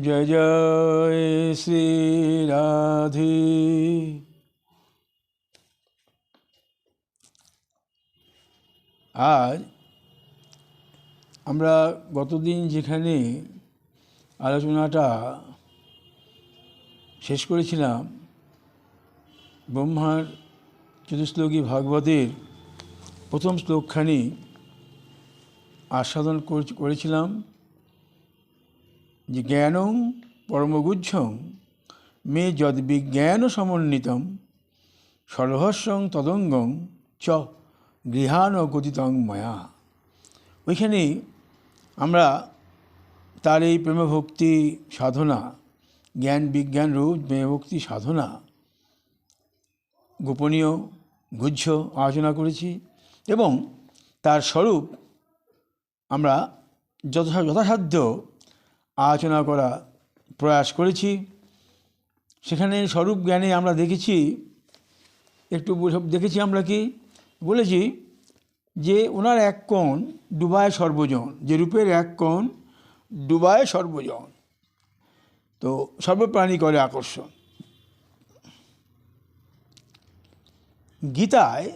জয় জয় শ্রী রাধে। আজ আমরা গতদিন যেখানে আলোচনাটা শেষ করেছিলাম, ব্রহ্মার চতুশ্লোকী ভাগবতের প্রথম শ্লোকখানি আস্বাদন করেছিলাম যে জ্ঞানং পরমগুহ্যং মে যদ বিজ্ঞান সমন্বিতম সরহস্যং তদঙ্গং চ গৃহাণ গতিতং ময়া। ওইখানে আমরা তার এই প্রেমভক্তি সাধনা, জ্ঞান বিজ্ঞান রূপ প্রেমভক্তি সাধনা গোপনীয় গুহ্য আলোচনা করেছি এবং তার স্বরূপ আমরা যথাসাধ্য আলোচনা করা প্রয়াস করেছি। সেখানে স্বরূপ জ্ঞানে আমরা দেখেছি আমরা কি বলেছি যে ওনার এক কোণ ডুবায় সর্বজন, যে রূপের এক কোণ ডুবায় সর্বজন, তো সর্বপ্রাণী করে আকর্ষণ। গীতায়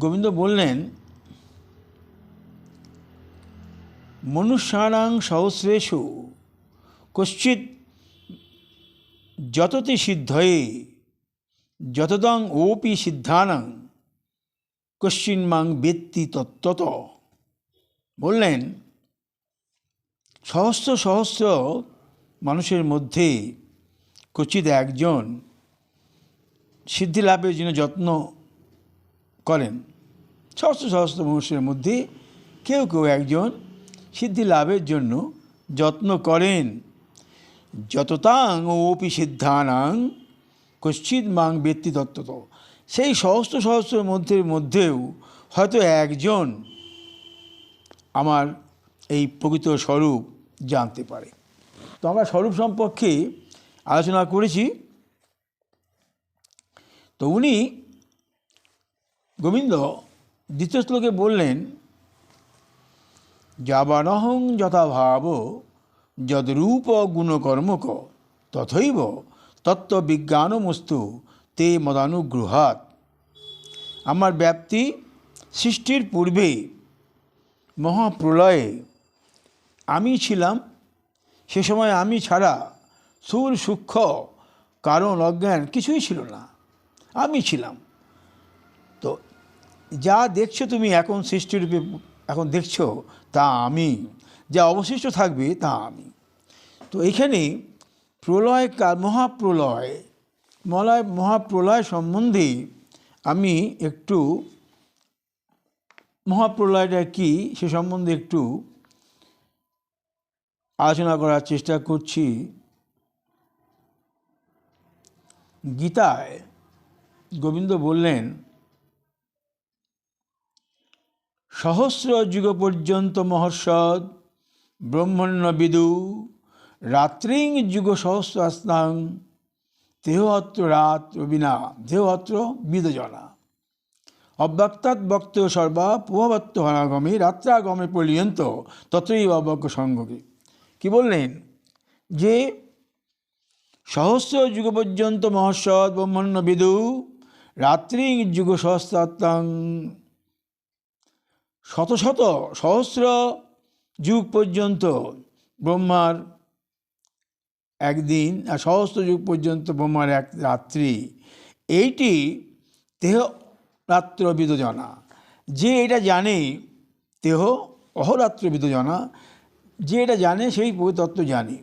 গোবিন্দ বললেন মনুষ্যানাং সহস্রেষু কশ্চিৎ যততি সিদ্ধয়ে যতদং ওপি সিদ্ধানাং কশ্চিন্মাং বেত্তি তত্ত্বত। বললেন সহস্র সহস্র মানুষের মধ্যে কচিৎ একজন সিদ্ধি লাভের জন্য যত্ন করেন। সহস্র সহস্র মানুষের মধ্যে কেউ কেউ একজন সিদ্ধি লাভের জন্য যত্ন করেন। যততাং ওপি সিদ্ধানাং কশ্চিৎ মাং বেত্তি তত্ত্বত। সেই সহস্র সহস্র মধ্যেও হয়তো একজন আমার এই প্রকৃত স্বরূপ জানতে পারে। তো আমরা স্বরূপ সম্পর্কে আলোচনা করেছি। তো উনি গোবিন্দ দ্বিতীয় শ্লোকে বললেন যাবানহং যথাভাব যদ্রূপ গুণকর্মক তথৈব তত্ত্ববিজ্ঞানমস্তু তে মদানুগ্রহাৎ। আমার ব্যাপ্তি সৃষ্টির পূর্বে মহাপ্রলয়ে আমি ছিলাম। সে সময় আমি ছাড়া স্থূল সূক্ষ্ম কারণ অজ্ঞান কিছুই ছিল না, আমি ছিলাম। তো যা দেখছো তুমি এখন সৃষ্টিরূপে এখন দেখছো তা আমি, যা অবশিষ্ট থাকবে তা আমি। তো এখানে মহাপ্রলয় সম্বন্ধে আমি একটু মহাপ্রলয়টা কি সে সম্বন্ধে একটু আলোচনা করার চেষ্টা করছি। গীতায় গোবিন্দ বললেন সহস্র যুগ পর্যন্ত মহর্ষদ ব্রহ্মণ্য বিদু রাত্রিং যুগ সহস্রাস্তাং দেহত্র রাত্র বিনা দেহত্র বিদজনা অব্যক্তাৎ বক্ত সর্বা পুহবত্ত হনাগমে রাত্রাগমে পর্যন্ত ততই অবজ্ঞ সঙ্গকে। কি বললেন যে সহস্র যুগ পর্যন্ত মহর্ষদ ব্রহ্মণ্য বিদু রাত্রিং যুগ সহস্রাস্তাং, শত শত সহস্র যুগ পর্যন্ত ব্রহ্মার একদিন আর সহস্র যুগ পর্যন্ত ব্রহ্মার এক রাত্রি, এইটি দেহ রাত্র বিদজনা। যে এটা জানে দেহ অহরাত্র বিদজনা, যে এটা জানে সেই তত্ত্ব জানে।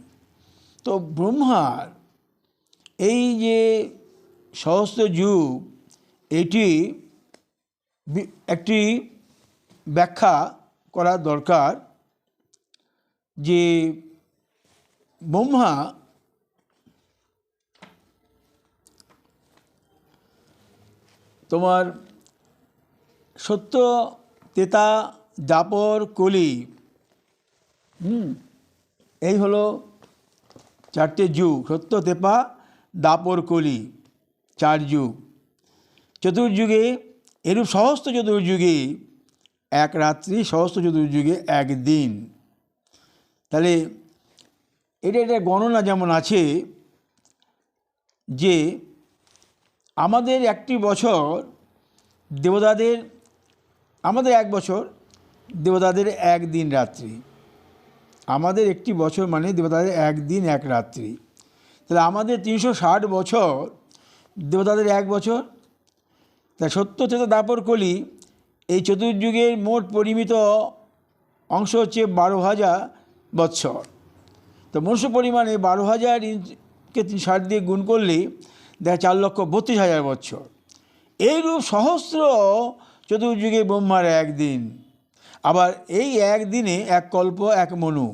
তো ব্রহ্মার এই যে সহস্র যুগ, এটি একটি ব্যাখ্যা করা দরকার যে ব্রহ্মা তোমার সত্য তেতা দাপর কলি, এই হলো চারটে যুগ। সত্য তেপা দাপর কলি চার যুগ। চতুর্যুগে এরূপ সহস্র চতুর্যুগে এক রাত্রি, সহস্র চতুর্যুগে একদিন। তাহলে এটা গণনা যেমন আছে যে আমাদের একটি বছর দেবতাদের, আমাদের এক বছর দেবতাদের একদিন রাত্রি, আমাদের একটি বছর মানে দেবতাদের একদিন এক রাত্রি। তাহলে আমাদের 360 বছর, দেবতাদের এক বছর। তা সত্য ত্রেতা দ্বাপর কলি এই চতুর্যুগের মোট পরিমিত অংশ হচ্ছে 12,000 বৎসর। তো মনুষ্য পরিমাণে 12,000কে 60 দিয়ে গুণ করলে দেখা 4,32,000 বৎসর। এইরূপ সহস্র চতুর্যুগে ব্রহ্মার একদিন। আবার এই একদিনে এক কল্প এক মনু।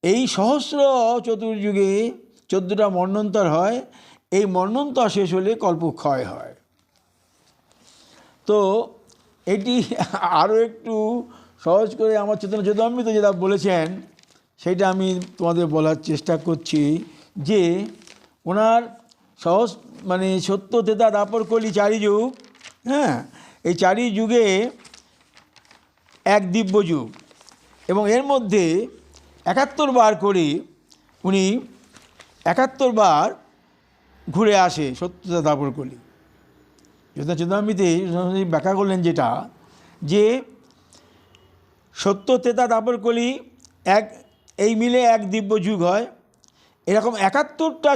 এই সহস্র চতুর্যুগে 14টা মন্বন্তর হয়। এই মন্বন্তর শেষ হলে কল্পক্ষয় হয়। তো এটি আরও একটু সহজ করে আমার চেতনা চৈতন্যমৃত যেটা বলেছেন সেটা আমি তোমাদের বলার চেষ্টা করছি যে ওনার সহজ মানে সত্য ত্রেতা দ্বাপর কলি 4 যুগ, হ্যাঁ, এই 4 যুগে এক দিব্য যুগ, এবং এর মধ্যে 71 বার করে উনি 71 বার ঘুরে আসে সত্য ত্রেতা দ্বাপর কলি। চেতনা চৈতন্যমৃতে ব্যাখ্যা করলেন যেটা, যে সত্য ত্রেতা দ্বাপর কলি এই মিলে এক দিব্য যুগ হয়। এরকম 71টা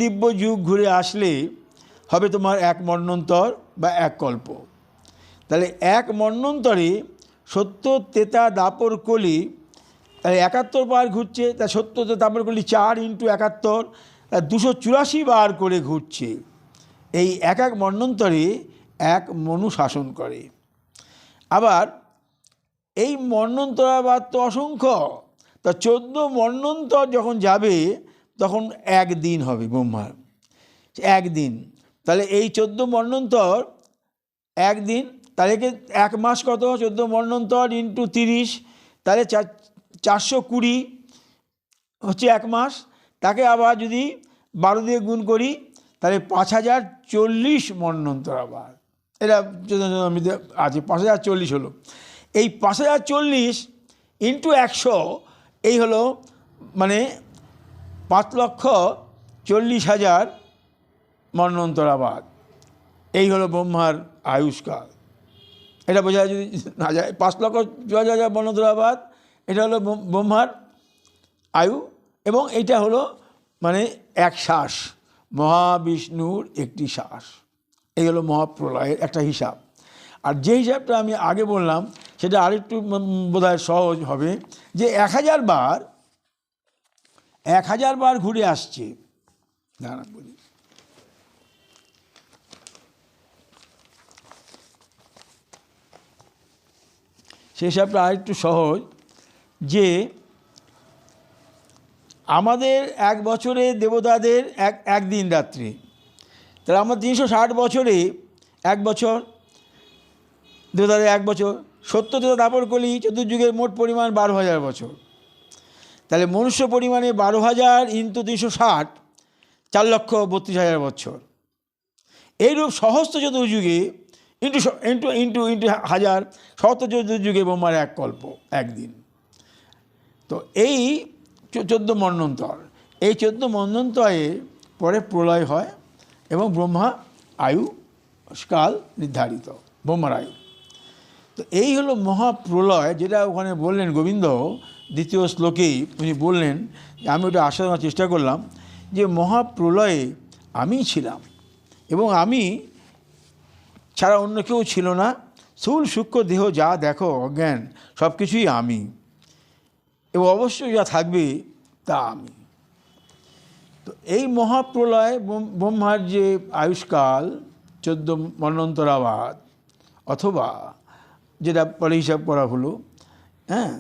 দিব্য যুগ ঘুরে আসলে হবে তোমার এক মন্বন্তর বা এক কল্প। তাহলে এক মন্বন্তরে সত্য ত্রেতা দ্বাপর কলি 71 বার ঘুরছে। তা সত্য ত্রেতা দ্বাপর কলি 4 × 71 284 বার করে ঘুরছে। এই এক মন্বন্তরে এক মনু শাসন করে। আবার এই মন্বন্তরাবাদ তো অসংখ্য। তা 14 মন্বন্তর যখন যাবে তখন একদিন হবে ব্রহ্মার, একদিন। তাহলে এই 14 মন্বন্তর একদিন, তাহলে এক মাস কত? 14 মন্বন্তর × 30, তাহলে 420 হচ্ছে এক মাস। তাকে আবার যদি 12 দিয়ে গুণ করি তাহলে 5040 মন্বন্তর আবার এটা আছে। 5040 হলো। এই 5040 × 100 এই হলো মানে 5,40,000 মন্বন্তরাবাদ। এই হলো ব্রহ্মার আয়ুষ্কাল। এটা বোঝা যদি না যায়, 5,40,000 মন্বন্তরাবাদ এটা হলো ব্রহ্মার আয়ু, এবং এইটা হলো মানে এক শ্বাস, মহাবিষ্ণুর একটি শ্বাস। এই হলো মহাপ্রলয়ের একটা হিসাব। আর যে হিসাবটা আমি আগে বললাম সেটা আরেকটু বোধহয় সহজ হবে, যে 1000 বার ঘুরে আসছে। দাঁড়া বলি, সেই হিসাবটা আরেকটু সহজ, যে আমাদের এক বছরে দেবতাদের একদিন রাত্রি। তাহলে আমরা 360 বছরে এক বছর, দেবতাদের এক বছর। সত্য ত্রেতা দ্বাপর কলি চতুর্যুগের মোট পরিমাণ 12,000 বছর। তাহলে মনুষ্য পরিমাণে 12,000 × 360 4,32,000 বছর। এইরূপ সহস্র চতুর্যুগে ইন্টু হাজার, সহস্র চতুর্যুগে ব্রহ্মার এক কল্প একদিন। তো এই 14 মন্বন্তর, এই 14 মন্বন্তরে পরে প্রলয় হয় এবং ব্রহ্মা আয়ুষ্কাল নির্ধারিত, ব্রহ্মার আয়ু। তো এই হলো মহাপ্রলয়, যেটা ওখানে বললেন গোবিন্দ 2য় শ্লোকেই উনি বললেন। আমি ওটা আশা করার চেষ্টা করলাম যে মহাপ্রলয়ে আমি ছিলাম, এবং আমি ছাড়া অন্য কেউ ছিল না। স্থূল সূক্ষ্ম দেহ যা দেখো অজ্ঞান সব কিছুই আমি, এবং অবশ্যই যা থাকবে তা আমি। তো এই মহাপ্রলয় ব্রহ্মার যে আয়ুষ্কাল 14 মন্বন্তরাবাদ, অথবা যেটা পরে হিসাব করা হলো, হ্যাঁ,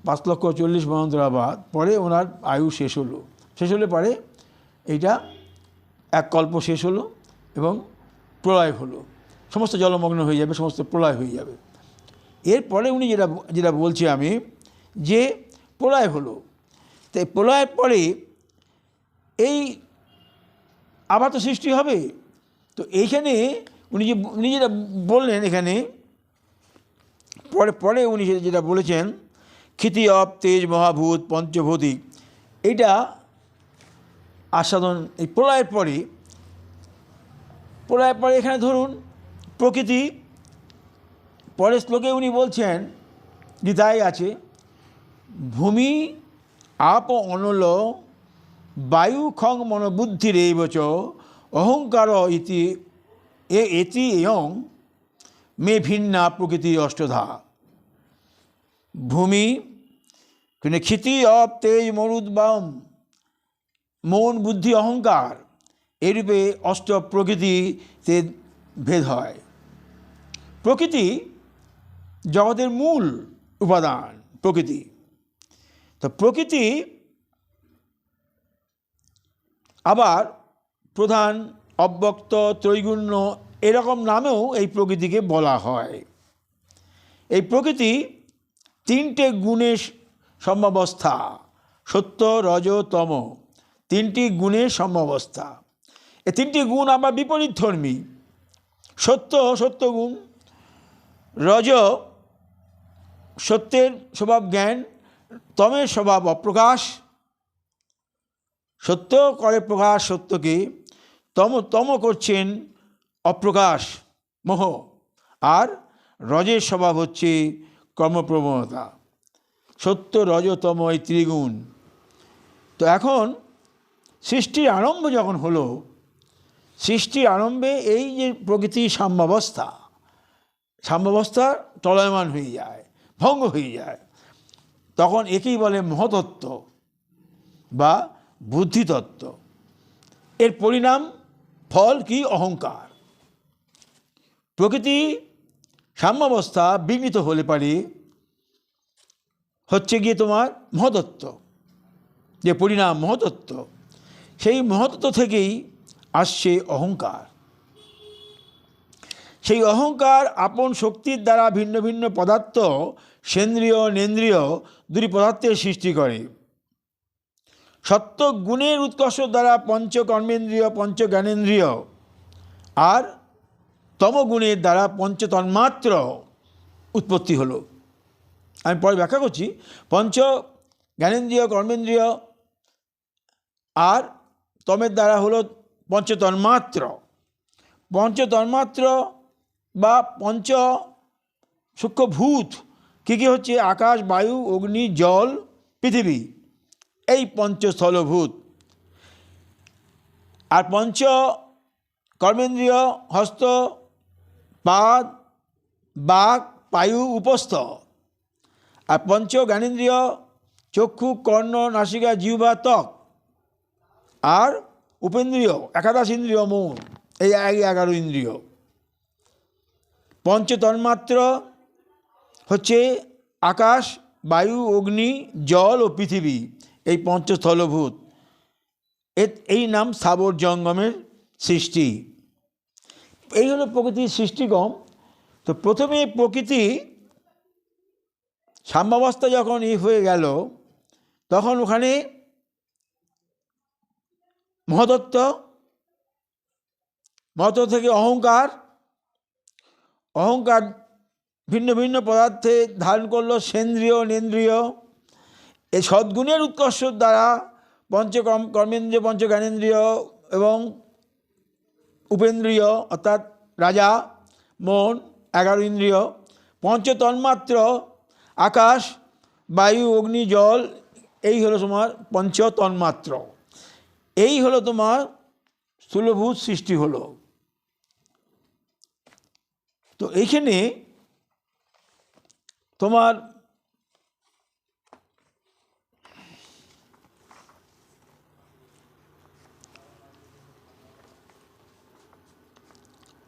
5,40,000 মন্বন্তরাবাদ, পরে ওনার আয়ু শেষ হলো। শেষ হলে পরে এইটা এক কল্প শেষ হলো এবং প্রলয় হলো, সমস্ত জলমগ্ন হয়ে যাবে, সমস্ত প্রলয় হয়ে যাবে। এরপরে উনি যেটা বলছি আমি, যে প্রলয় হলো, তাই প্রলয়ের পরে এই আবার তো সৃষ্টি হবে। তো এইখানে উনি যেটা বললেন, এখানে পরে উনি যেটা বলেছেন, ক্ষিতি অপ তেজ মহাভূত পঞ্চভৌতিক এটা আস্বাদন এই প্রলয়ের পরে এখানে ধরুন প্রকৃতি, পরের শ্লোকে উনি বলছেন, গীতায় আছে, ভূমি আপ অনল বায়ু খং মনোবুদ্ধিরেবচ অহংকার ইতি এতি এয়ং মে ভিন্না প্রকৃতি অষ্টধা। ভূমি ক্ষিতি অপ তেজ মরুদ্বাম, মন বুদ্ধি অহংকার, এরূপে অষ্ট প্রকৃতিতে ভেদ হয়। প্রকৃতি জগতের মূল উপাদান প্রকৃতি। তো প্রকৃতি আবার প্রধান, অব্যক্ত, ত্রৈগুণ্য এরকম নামেও এই প্রকৃতিকে বলা হয়। এই প্রকৃতি তিনটে গুণের সমবস্থা, সত্য, রজ, তম, তিনটি গুণের সমবস্থা। এই তিনটি গুণ আবার বিপরীতধর্মী। সত্যগুণ, রজ সত্যের স্বভাব জ্ঞান, তমের স্বভাব অপ্রকাশ, সত্য করে প্রকাশ সত্যকে, তম করছেন অপ্রকাশ মোহ, আর রজের স্বভাব হচ্ছে কর্মপ্রবণতা। সত্য, রজ, তম এই ত্রিগুণ। তো এখন সৃষ্টির আরম্ভ যখন হলো, সৃষ্টির আরম্ভে এই যে প্রকৃতির সাম্যাবস্থা টলয়মান হয়ে যায়, ভঙ্গ হয়ে যায়, তখন একেই বলে মহতত্ত্ব বা বুদ্ধিতত্ত্ব। এর পরিণাম ফল কি? অহংকার। প্রকৃতি সাম্যাবস্থা বিঘ্নিত হলে পারে হচ্ছে গিয়ে তোমার মহতত্ত্ব, যে পরিণাম মহতত্ত্ব, সেই মহতত্ত্ব থেকেই আসছে অহংকার। সেই অহংকার আপন শক্তির দ্বারা ভিন্ন ভিন্ন পদার্থ, সেন্দ্রিয় নেন্দ্রিয় দুটি পদার্থের সৃষ্টি করে। সত্য গুণের উৎকর্ষ দ্বারা পঞ্চ কর্মেন্দ্রিয়, পঞ্চ জ্ঞানেন্দ্রিয়, আর তমগুণের দ্বারা পঞ্চ তন্মাত্র উৎপত্তি হলো। আমি পরে ব্যাখ্যা করছি। পঞ্চ জ্ঞানেন্দ্রিয়, কর্মেন্দ্রিয় আর তমের দ্বারা হলো পঞ্চ তন্মাত্র। পঞ্চ তন্মাত্র বা পঞ্চ সূক্ষ্মভূত কী কী হচ্ছে? আকাশ, বায়ু, অগ্নি, জল, পৃথিবী, এই পঞ্চস্থলভূত। আর পঞ্চ কর্মেন্দ্রিয় হস্ত, পাদ, বাক, পায়ু, উপস্থ। আর পঞ্চ জ্ঞানেন্দ্রিয় চক্ষু, কর্ণ, নাসিকা, জিহ্বা, ত্বক। আর উপেন্দ্রিয় একাদশ ইন্দ্রিয় মন, এই 11 ইন্দ্রিয়। পঞ্চ তন্মাত্র হচ্ছে আকাশ, বায়ু, অগ্নি, জল ও পৃথিবী, এই পঞ্চস্থলভূত। এই নাম স্থাবর জঙ্গমের সৃষ্টি। এই হলো প্রকৃতির সৃষ্টিক্রম। তো প্রথমে প্রকৃতি সাম্যাবস্থা যখন হয়ে গেল, তখন ওখানে মহতত্ত্ব থেকে অহংকার ভিন্ন ভিন্ন পদার্থে ধারণ করলো, সেন্দ্রিয় নেন্দ্রিয়। এই সদ্গুণের উৎকর্ষ দ্বারা পঞ্চ কর্মেন্দ্রিয়, পঞ্চ জ্ঞানেন্দ্রিয় এবং উপেন্দ্রিয় অর্থাৎ রাজা, মন, 11 ইন্দ্রিয়, পঞ্চ তন্মাত্র আকাশ, বায়ু, অগ্নি, জল, এই হলো তোমার পঞ্চ তন্মাত্র। এই হলো তোমার স্থূলভূত সৃষ্টি হলো। তো এইখানে তোমার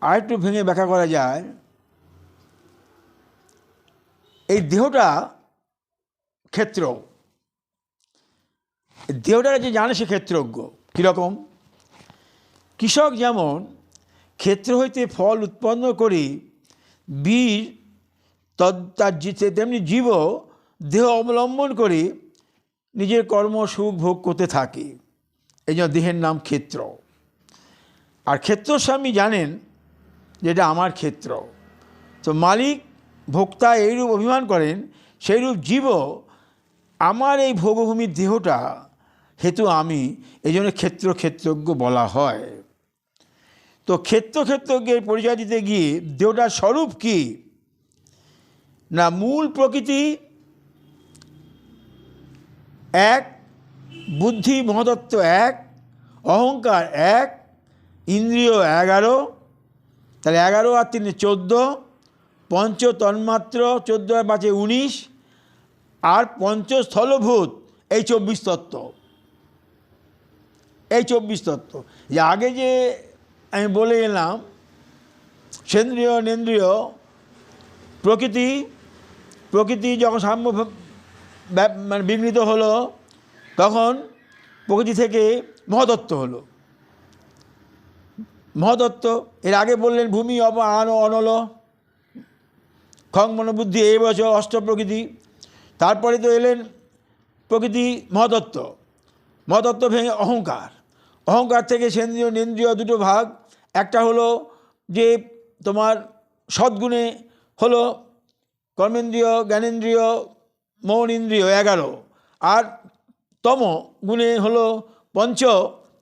আরেকটু ভেঙে ব্যাখ্যা করা যায়। এই দেহটা ক্ষেত্র, দেহটা যে জানে সে ক্ষেত্রজ্ঞ। কীরকম? কৃষক যেমন ক্ষেত্র হইতে ফল উৎপন্ন করে বীর তার তেমনি জীব দেহ অবলম্বন করে নিজের কর্ম সুখ ভোগ করতে থাকে। এই জন্য দেহের নাম ক্ষেত্র। আর ক্ষেত্রস্বামী জানেন যে এটা আমার ক্ষেত্র। তো মালিক ভোক্তা এইরূপ অভিমান করেন, সেইরূপ জীব আমার এই ভোগভূমির দেহটা হেতু আমি, এই জন্য ক্ষেত্র ক্ষেত্রজ্ঞ বলা হয়। তো ক্ষেত্র ক্ষেত্রজ্ঞের পরিচয় দিতে গিয়ে দেহটার স্বরূপ কি না, মূল প্রকৃতি এক, বুদ্ধি মহতত্ত্ব এক, অহংকার এক, ইন্দ্রিয় 11, তাহলে 11 আর 3 14, পঞ্চ তন্মাত্র 14 আর 5 19, আর পঞ্চস্থলভূত এই 24 তত্ত্ব। এই 24 তত্ত্ব যে আগে যে আমি বলে গেলাম, সেন্দ্রিয় নেন্দ্রিয় প্রকৃতি, প্রকৃতি যখন সাম্য মানে বিঘ্নিত হলো, তখন প্রকৃতি থেকে মহতত্ত্ব হলো। মহতত্ত্ব এর আগে বললেন ভূমি অপ আন অনল খং মনোবুদ্ধি, এই বছর অষ্ট প্রকৃতি। তারপরে তো এলেন প্রকৃতি মহতত্ত্ব, মহতত্ত্ব ভেঙে অহংকার, অহংকার থেকে সেন্দ্রিয় নেন্দ্রিয় দুটো ভাগ। একটা হলো যে তোমার সদ্গুণে হলো কর্মেন্দ্রিয়, জ্ঞানেন্দ্রিয়, মৌন ইন্দ্রিয় 11, আর তম গুণে হলো পঞ্চ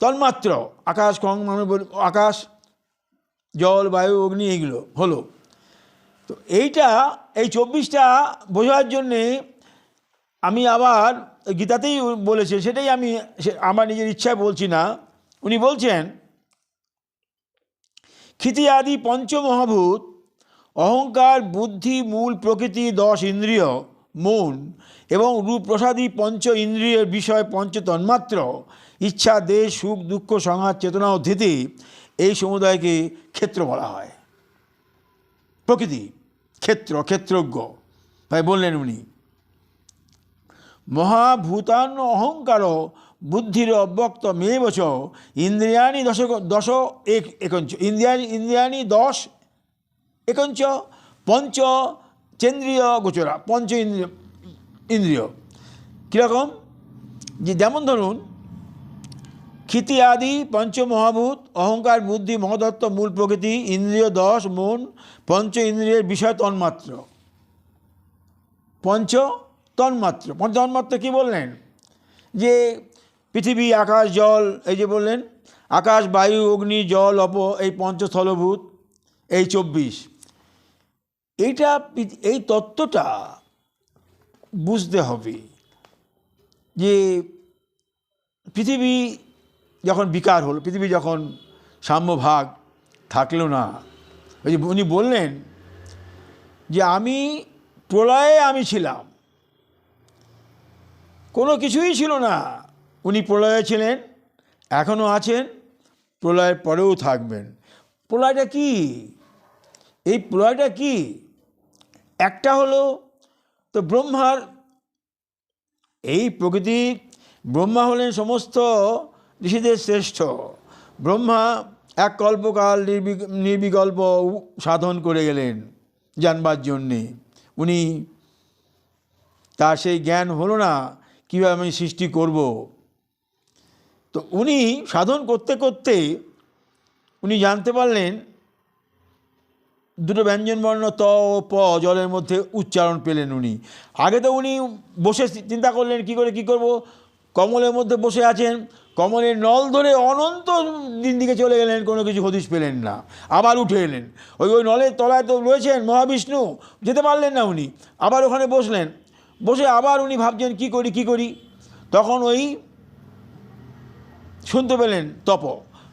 তন্মাত্র, আকাশ আকাশ জল বায়ু অগ্নি, এইগুলো হলো। তো এইটা এই 24টা বোঝার জন্যে আমি আবার গীতাতেই বলেছে, সেটাই আমি আমার নিজের ইচ্ছায় বলছি না। উনি বলছেন ক্ষিতি আদি পঞ্চমহাভূত, অহংকার, বুদ্ধি, মূল প্রকৃতি, 10 ইন্দ্রিয়, মন এবং রূপ প্রসাদী পঞ্চ ইন্দ্রিয়ের বিষয় পঞ্চ তন্মাত্র, ইচ্ছা, দেশ, সুখ, দুঃখ, সংঘাত, চেতনা ও ধৃতি, এই সমুদায়কে ক্ষেত্র বলা হয়। প্রকৃতি ক্ষেত্র, ক্ষেত্রজ্ঞ তাই বললেন উনি। মহাভূতান অহংকার বুদ্ধির অব্যক্ত মেবচ ইন্দ্রিয়াণি দশ একঞ্চ, ইন্দ্রিয়াণি 10 একঞ্চ পঞ্চ চেন্দ্রিয় গোচরা, পঞ্চ ইন্দ্রিয় কীরকম, যে যেমন ধরুন ক্ষিতি আদি পঞ্চমহাভূত, অহংকার, বুদ্ধি, মহতত্ত্ব, মূল প্রকৃতি, ইন্দ্রিয় 10, মন, পঞ্চ ইন্দ্রিয়ের বিষয় তন্মাত্র। পঞ্চ তন্মাত্র, পঞ্চ তন্মাত্র কী বললেন, যে পৃথিবী, আকাশ, জল, এই যে বললেন আকাশ, বায়ু, অগ্নি, জল, অপ, এই পঞ্চস্থলভূত, এই 24। এইটা, এই তত্ত্বটা বুঝতে হবে যে পৃথিবী যখন বিকার হলো, পৃথিবী যখন সাম্যভাগ থাকলো না, ওই যে উনি বললেন যে আমি প্রলয়ে আমি ছিলাম, কোনো কিছুই ছিল না। উনি প্রলয়ে ছিলেন, এখনও আছেন, প্রলয়ের পরেও থাকবেন। প্রলয়টা কি? এই প্রলয়টা কি? একটা হলো তো ব্রহ্মার এই প্রকৃতি, ব্রহ্মা হলেন সমস্ত ঋষিদের শ্রেষ্ঠ। ব্রহ্মা এক কল্পকাল নির্বিকল্প সাধন করে গেলেন জানবার জন্যে। উনি তার সেই জ্ঞান হলো না কীভাবে আমি সৃষ্টি করব। তো উনি সাধন করতে করতে উনি জানতে পারলেন দুটো ব্যঞ্জনবর্ণ ত ও প জলের মধ্যে উচ্চারণ পেলেন উনি। আগে তো উনি বসে চিন্তা করলেন কী করে কী করব, কমলের মধ্যে বসে আছেন, কমলের নল ধরে অনন্ত দিন দিকে চলে গেলেন, কোনো কিছু হদিশ পেলেন না। আবার উঠে এলেন, ওই নলের তলায় তো রয়েছেন মহাবিষ্ণু, যেতে পারলেন না উনি। আবার ওখানে বসলেন, বসে আবার উনি ভাবছেন কী করি কী করি। তখন ওই শুনতে পেলেন তপ,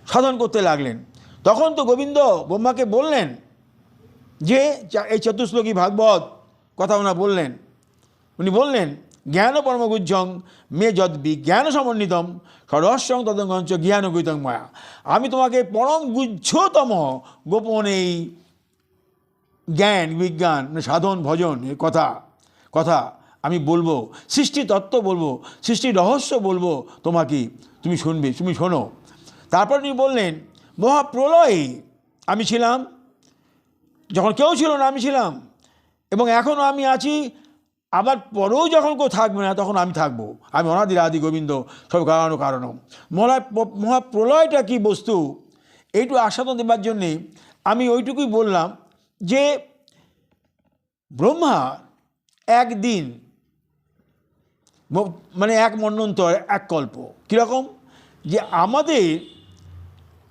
সাধন করতে লাগলেন। তখন তো গোবিন্দ ব্রহ্মাকে বললেন যে এই চতুশ্লোকী ভাগবত কথা ওনা বললেন। উনি বললেন জ্ঞান পরমগুজ্জং মে যদ বিজ্ঞান সমন্বিতম সরহস্যং তদঙ্গঞ্চ জ্ঞান গীতং মায়া। আমি তোমাকে পরম গুজ্জতম গোপন এই জ্ঞান বিজ্ঞান সাধন ভজন এর কথা আমি বলবো, সৃষ্টি তত্ত্ব বলবো, সৃষ্টির রহস্য বলবো তোমাকে, তুমি শুনবে, তুমি শোনো। তারপর উনি বললেন মহাপ্রলয়ে আমি ছিলাম, যখন কেউ ছিল না আমি ছিলাম, এবং এখনও আমি আছি, আবার পরেও যখন কেউ থাকবে না তখন আমি থাকবো। আমি অনাদির আদি গোবিন্দ সব কারণ। মহাপ্রলয়টা কি বস্তু, এইটু আস্বাদন দেবার জন্যে আমি ওইটুকুই বললাম যে ব্রহ্মা একদিন মানে এক মন্বন্তর এক কল্প। কীরকম? যে আমাদের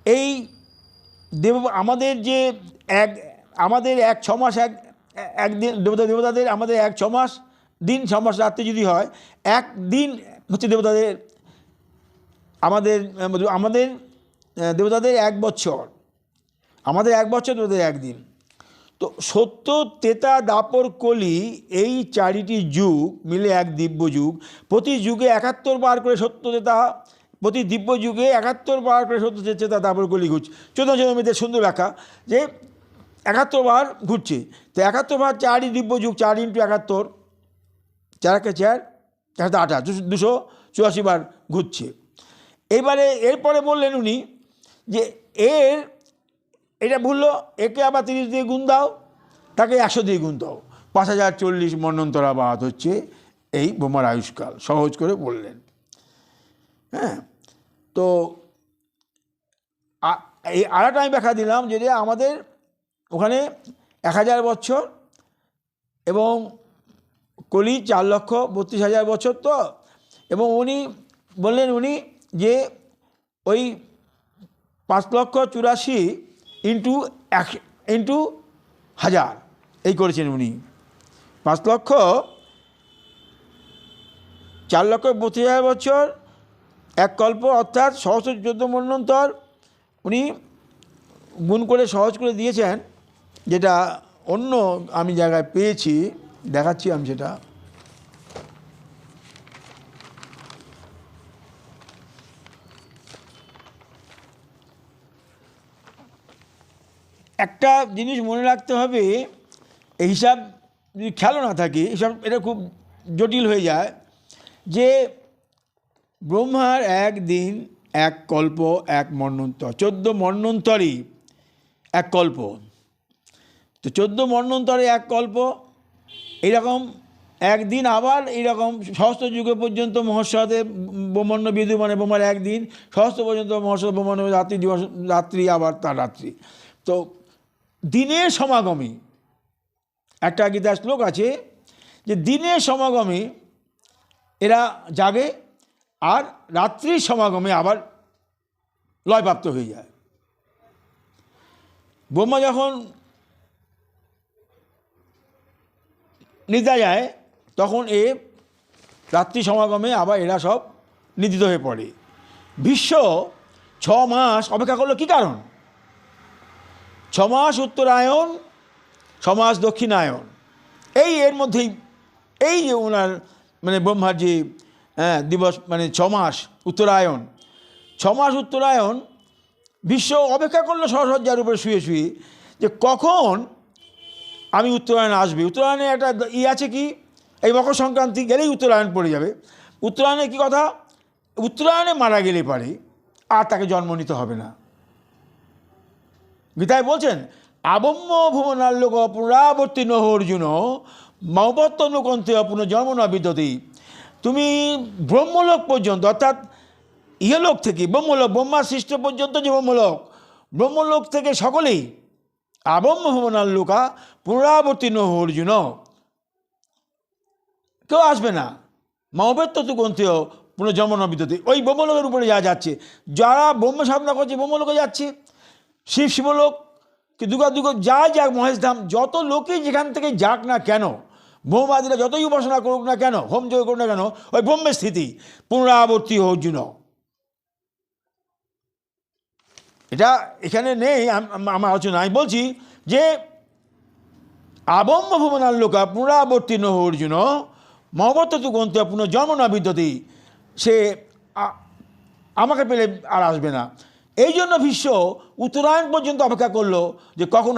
এই আমাদের যে আমাদের 1-6 মাস একদিন দেবতাদের আমাদের 1-6 মাস দিন 6 মাস রাত্রি যদি হয়, একদিন হচ্ছে দেবতাদের, আমাদের আমাদের দেবতাদের 1 বছর, আমাদের 1 বছর, দেবতাদের একদিন। তো সত্য, ত্রেতা, দ্বাপর, কলি এই 4টি যুগ মিলে এক দিব্য যুগ। প্রতি যুগে 71 বার করে সত্য ত্রেতা, প্রতি দিব্য যুগে 71 বার করে সত্য ত্রেতা দ্বাপর কলি ঘুরছে। 14 সুন্দর ব্যাখ্যা যে 71 বার ঘুরছে। তো 71 বার 4ই দিব্য যুগ, 4 × 71, 4×4 4×8 284 বার ঘুরছে। এবারে এরপরে বললেন উনি যে এটা ভুললো, একে আবার 30 দিয়ে গুণ দাও, তাকে 100 দিয়ে গুণ দাও, 5040 মন্বন্তরাবাদ হচ্ছে এই ব্রহ্মার আয়ুষ্কাল। সহজ করে বললেন। হ্যাঁ, তো এই আরেকটা আমি ব্যাখ্যা দিলাম যে আমাদের ওখানে 1000 বছর এবং কলি 4,32,000 বছর। তো এবং উনি বললেন যে ওই 5,84,000 ইন্টু 1000 এই করেছেন উনি। 4,32,000 বছর এক কল্প, অর্থাৎ 14 মন্বন্তর উনি গুণ করে সহজ করে দিয়েছেন, যেটা অন্য আমি জায়গায় পেয়েছি, দেখাচ্ছি আমি সেটা। একটা জিনিস মনে রাখতে হবে, এই হিসাব যদি খেয়ালও না থাকে, হিসাব এটা খুব জটিল হয়ে যায়, যে ব্রহ্মার এক দিন এক কল্প, এক মন্বন্তর, 14 মন্বন্তরই এক কল্প। তো 14 মন্বন্তরে এক কল্প, এইরকম একদিন আবার এইরকম সহস্র যুগে পর্যন্ত মহস্রদের ব্রহ্মাণ্ড বিদু, মানে ব্রহ্মার একদিন সহস্র পর্যন্ত মহস্র ব্রহ্মাণ্ড রাত্রি, দিবস রাত্রি, আবার তার রাত্রি। তো দিনের সমাগমে একটা গীতার শ্লোক আছে যে দিনের সমাগমে এরা জাগে, আর রাত্রির সমাগমে আবার লয়প্রাপ্ত হয়ে যায়। ব্রহ্মা যখন নিদ্রা যায়, তখন রাত্রি সমাগমে আবার এরা সব নিদ্রিত হয়ে পড়ে। বিশ্ব 6 মাস অপেক্ষা করলো। কী কারণ? 6 মাস উত্তরায়ণ, 6 মাস দক্ষিণায়ন, এর মধ্যেই এই যে ওনার মানে ব্রহ্মার যে দিবস, মানে 6 মাস উত্তরায়ণ, 6 মাস উত্তরায়ণ বিশ্ব অপেক্ষা করলো সহসজ্জার উপরে শুয়ে শুয়ে, যে কখন আমি উত্তরায়ণ আসবে। উত্তরায়ণে একটা আছে কি, এই মকর সংক্রান্তি গেলেই উত্তরায়ণ পড়ে যাবে। উত্তরায়ণে কি কথা? উত্তরায়ণে মারা গেলে পারে আর তাকে জন্ম নিতে হবে না। গীতায় বলছেন, আবম্য ভুবনাল্লোক পুনরাবর্তী নহ অর্জুন মৌপত্তনুকন্তে পুনর্জন্ম ন বিদ্যতি। তুমি ব্রহ্মলোক পর্যন্ত, অর্থাৎ ইহলোক থেকে ব্রহ্মলোক, ব্রহ্মা সৃষ্ট পর্যন্ত যে ব্রহ্মলোক থেকে সকলেই আবম্য ভুবনাল্লোকা পুনরাবর্তী নহ অর্জুন, কেউ আসবে না। মৌপত্তনুকন্তেয় পুনর্জন্ম ন বিদ্যতি। ওই ব্রহ্মলোকের উপরে যাচ্ছে, যারা ব্রহ্ম সাধনা করছে ব্রহ্মলোকে যাচ্ছে। শিবলোক কি দুর্গা যাক মহেশধাম, যত লোকেই যেখান থেকে যাক না কেন, ব্রহ্মবাদীরা যতই উপাসনা করুক না কেন, হোম যজ্ঞ করুক না কেন, ওই ব্রহ্মের স্থিতি পুনরাবর্তী অর্জুন। এটা এখানে নেই আমার আলোচনা। আমি বলছি যে আবম্য ভুবনাল্লোকা পুনরাবর্তী নহ অর্জুন মহবত্তু গ্রন্থে পুনর্জন্ম না বিদ্যতি। সে আমাকে পেলে আর আসবে না। এই জন্য ভীষ্ম উত্তরায়ণ পর্যন্ত অপেক্ষা করলো, যে কখন